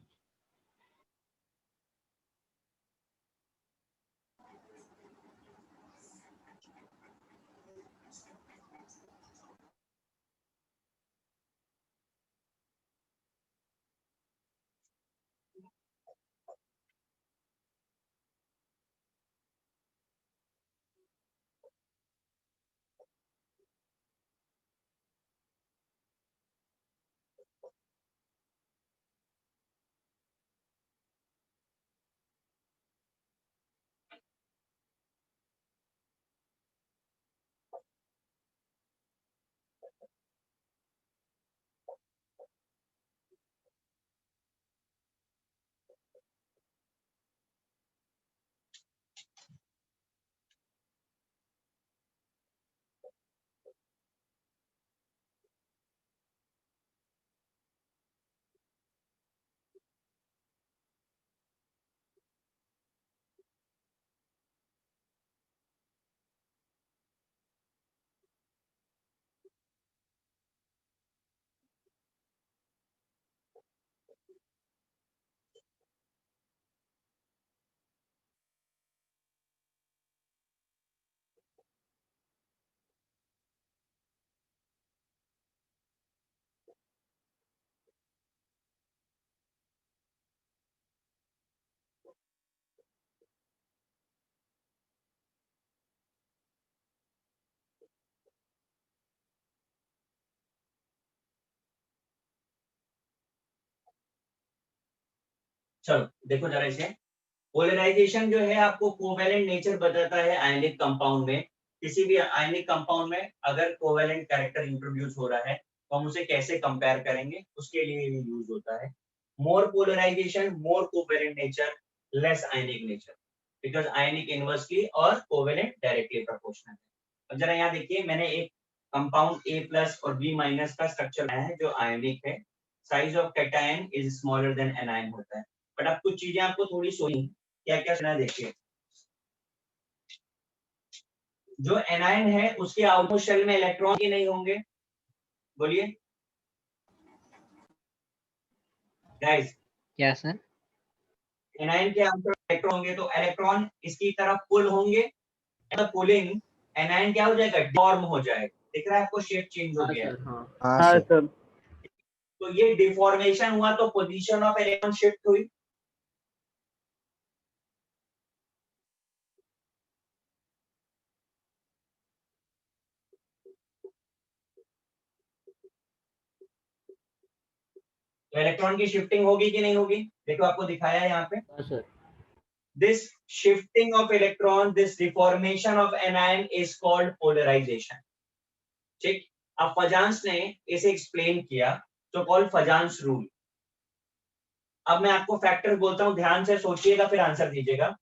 A: चलो देखो जरा इसे, पोलराइजेशन जो है आपको कोवेलेंट नेचर बताता है आयनिक कंपाउंड में। किसी भी आयनिक कंपाउंड में अगर कोवेलेंट कैरेक्टर इंट्रोड्यूस हो रहा है तो हम उसे कैसे कंपेयर करेंगे, उसके लिए ये यूज होता है। More polarization, more covalent nature, less ionic nature, because ionic inversely और कोवेलेंट डायरेक्टली प्रोपोर्शनल है। अब जरा यहाँ देखिए, मैंने एक कंपाउंड A प्लस और B माइनस का स्ट्रक्चर बनाया है जो आयनिक है। Size of cation is smaller than anion होता है। बट अब कुछ चीजें आपको थोड़ी सोनी, क्या क्या सुना देखिए। जो एनायन है उसके आउटमोस्ट शेल में इलेक्ट्रॉन ही नहीं होंगे, बोलिए गाइस।
C: क्या सर?
A: एनायन के आउटर इलेक्ट्रॉन होंगे तो इलेक्ट्रॉन इसकी तरफ पुल होंगे। पुलिंग एनायन क्या हो जाएगा, डिफॉर्म हो जाएगा। दिख रहा है आपको, शेप चेंज हो
C: हाँ
A: गया है।
C: सर, हाँ।
D: हाँ
G: हाँ
D: सर।
G: सर।
A: तो ये डिफॉर्मेशन हुआ तो पोजीशन ऑफ इलेक्ट्रॉन शिफ्ट हुई। तो इलेक्ट्रॉन की शिफ्टिंग होगी कि नहीं होगी, देखो आपको दिखाया है यहाँ पे।
C: हाँ sir.
A: This shifting of electron, this deformation of anion is called polarization. ठीक, अब फजांस ने इसे एक्सप्लेन किया तो कॉल्ड फजांस रूल। अब मैं आपको फैक्टर बोलता हूं, ध्यान से सोचिएगा फिर आंसर दीजिएगा।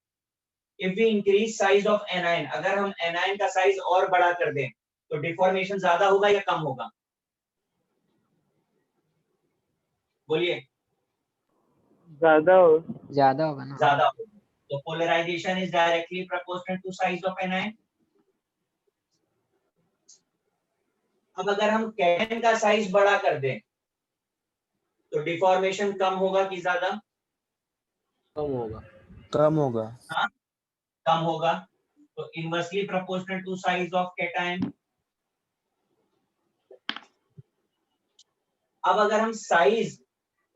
A: If we increase size of anion, अगर हम एनायन का साइज और बड़ा कर दें तो डिफॉर्मेशन ज्यादा होगा या कम होगा, बोलिए।
G: ज्यादा हो।
C: ज्यादा होगा ना?
A: ज्यादा होगा। तो polarization is directly proportional to size of anion. अब अगर हम कैटन का साइज बड़ा कर दें तो डिफॉर्मेशन कम होगा कि ज्यादा?
C: कम होगा।
D: कम होगा।
A: हाँ, कम होगा। तो inversely proportional to size of cation. अब अगर हम साइज,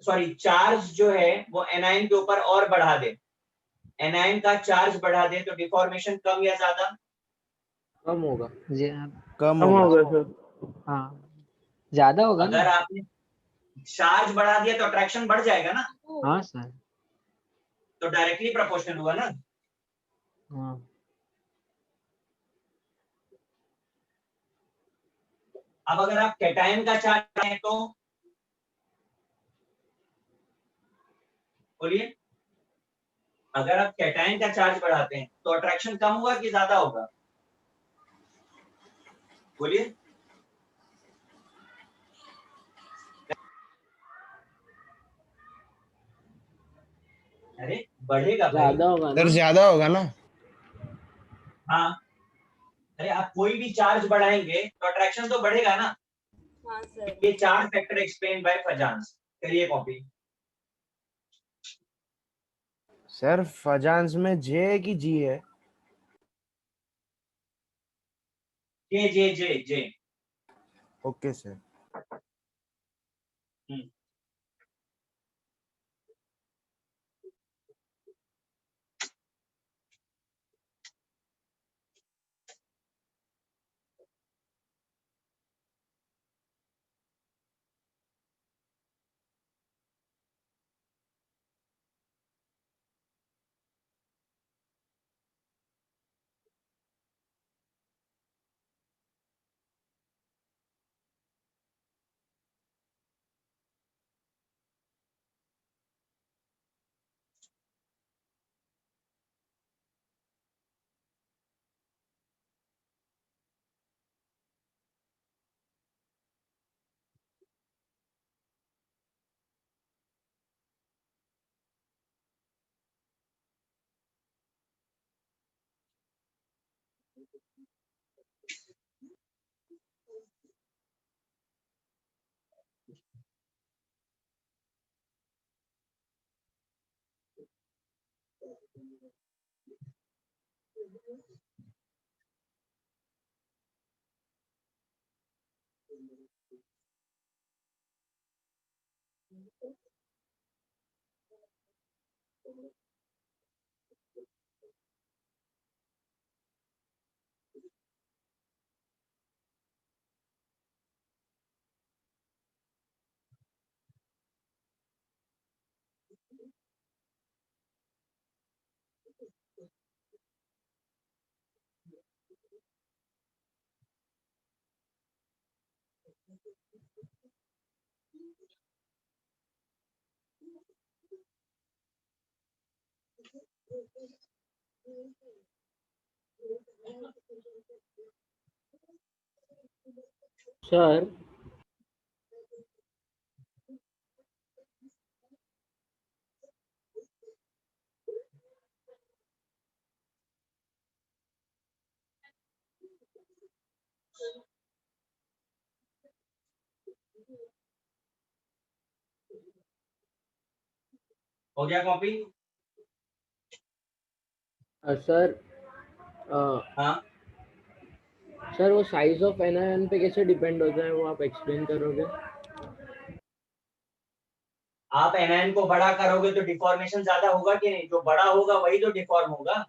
A: सॉरी चार्ज जो है वो एनायन के ऊपर और बढ़ा दे, एनायन का चार्ज बढ़ा दे तो डिफॉर्मेशन कम या ज्यादा?
C: कम होगा।
D: कम
G: कम
D: होगा।
G: होगा सर।
C: हाँ, ज्यादा होगा ना?
A: अगर आपने चार्ज बढ़ा दिया तो अट्रैक्शन बढ़ जाएगा ना,
C: हाँ सर।
A: तो डायरेक्टली प्रोपोर्शनल हुआ ना।
C: हाँ।
A: अब अगर आप कैटायन का चार्ज बढ़ाएं तो बोलिए, अगर आप कैटायन का चार्ज बढ़ाते हैं तो अट्रैक्शन कम होगा कि ज्यादा होगा, बोलिए। अरे बढ़ेगा भाई।
C: ज्यादा होगा
D: सर
C: ना?
D: ज्यादा होगा ना?
A: हाँ, अरे आप कोई भी चार्ज बढ़ाएंगे तो अट्रैक्शन तो बढ़ेगा ना।
E: हाँ सर।
A: ये चार फैक्टर एक्सप्लेन बाय फजांस, करिए कॉपी।
D: सर फजांस में जे है कि जी है?
A: J J J J.
D: Okay sir.
A: Hmm.
C: Sir
A: हो गया कॉपी?
C: सर
A: हाँ,
C: सर वो साइज ऑफ एनआईएन पे कैसे डिपेंड होता है, वो आप एक्सप्लेन करोगे?
A: आप एनआईएन को बड़ा करोगे तो डिफॉर्मेशन ज्यादा होगा कि नहीं? जो बड़ा होगा वही तो डिफॉर्म होगा।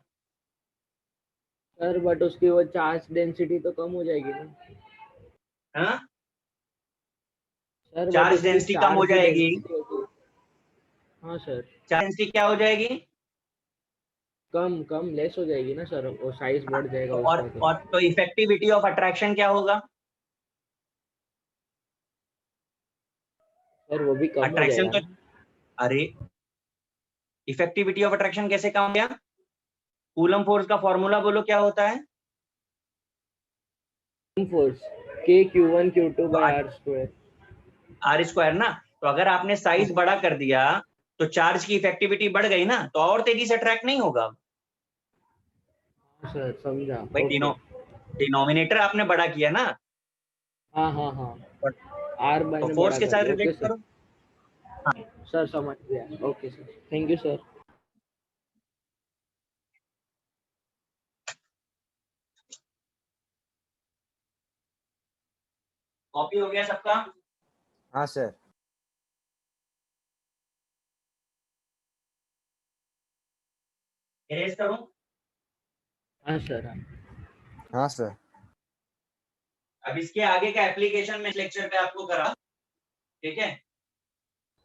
C: सर बट उसकी वो चार्ज डेंसिटी तो कम हो जाएगी ना
A: हाँ,
C: सर,
A: चार्ज
C: बट उसकी
A: डेंसिटी कम हो
C: चार्ज
A: जाएगी।
C: डेंसिटी होती है। हाँ सर,
A: चार्ज डेंसिटी क्या हो जाएगी?
C: कम लेस हो जाएगी ना सर, वो साइज बढ़ जाएगा
A: तो
C: उसका।
A: तो इफेक्टिविटी ऑफ अट्रैक्शन क्या होगा?
C: सर वो भी कम हो
A: अट्रैक्शन
C: जाएगा
A: तो,
C: ना।
A: अरे इफेक्टिविटी ऑफ अट्रैक्शन कैसे कम हो गया? कूलम फोर्स का फॉर्मूला बोलो क्या होता है?
C: Force K Q1 Q2 by R square।
A: R square ना। तो अगर आपने साइज बड़ा कर दिया तो चार्ज की इफेक्टिविटी बढ़ गई ना, तो और तेजी से अट्रैक्ट नहीं होगा
C: सर समझा।
A: भाई।
C: ओके।
A: डिनोमिनेटर आपने बड़ा किया ना,
C: हाँ हाँ हाँ, R
A: तो
C: मैंने
A: फोर्स
C: बड़ा
A: के
C: कर
A: साथ
C: दिया। ओके
A: रिलेट
C: सर,
A: करो।
C: सर समझ गया। Okay sir, thank you sir.
A: Copy हो गया सबका?
D: हाँ सर।
A: इरेज करूं?
C: हाँ सर।
D: हाँ सर।
A: अब इसके आगे का एप्लीकेशन में लेक्चर पे आपको करा, ठीक है?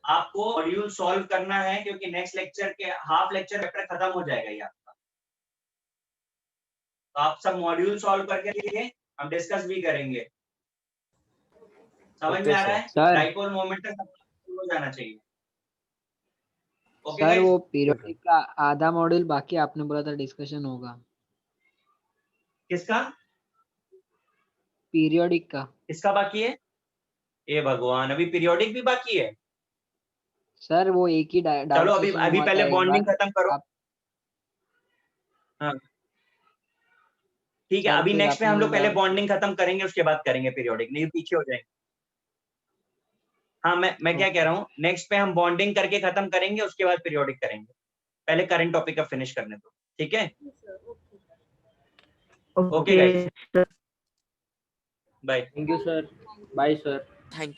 A: आपको मॉड्यूल सॉल्व करना है क्योंकि नेक्स्ट लेक्चर के हाफ लेक्चर चैप्टर खत्म हो जाएगा ये आपका। तो आप सब मॉड्यूल सॉल्व करके लिए हम डिस्कस भी करेंगे। समझ में आ रहा है?
C: सर
A: डाइपोल मोमेंट का हो जाना चाहिए। Okay
C: sir
A: guys?
C: वो पीरियोडिक का आधा मॉड्यूल बाकी, आपने बोला था डिस्कशन होगा।
A: किसका?
C: पीरियोडिक का।
A: किसका बाकी है? ए भगवान, अभी पीरियोडिक भी बाकी है?
C: सर वो एक ही डाउट
A: चलो अभी
C: सेशन
A: अभी
C: हुआ था
A: पहले
C: एक
A: बॉन्डिंग
C: बार।
A: खत्म करो।
C: आप
A: हाँ ठीक है,
C: सर
A: अभी
C: फिर
A: नेक्स्ट में
C: आपने
A: हम
C: वो
A: लोग पहले
C: डाउट।
A: बॉन्डिंग खत्म करेंगे, उसके बाद करेंगे पीरियोडिक, नहीं पीछे हो जाएंगे। हाँ, मैं क्या कह रहा हूँ, नेक्स्ट पे हम बॉन्डिंग करके खत्म करेंगे, उसके बाद पीरियोडिक करेंगे। पहले करंट टॉपिक का फिनिश करने दो, ठीक है? Okay guys, bye.
C: Thank you sir, bye sir.
I: Thank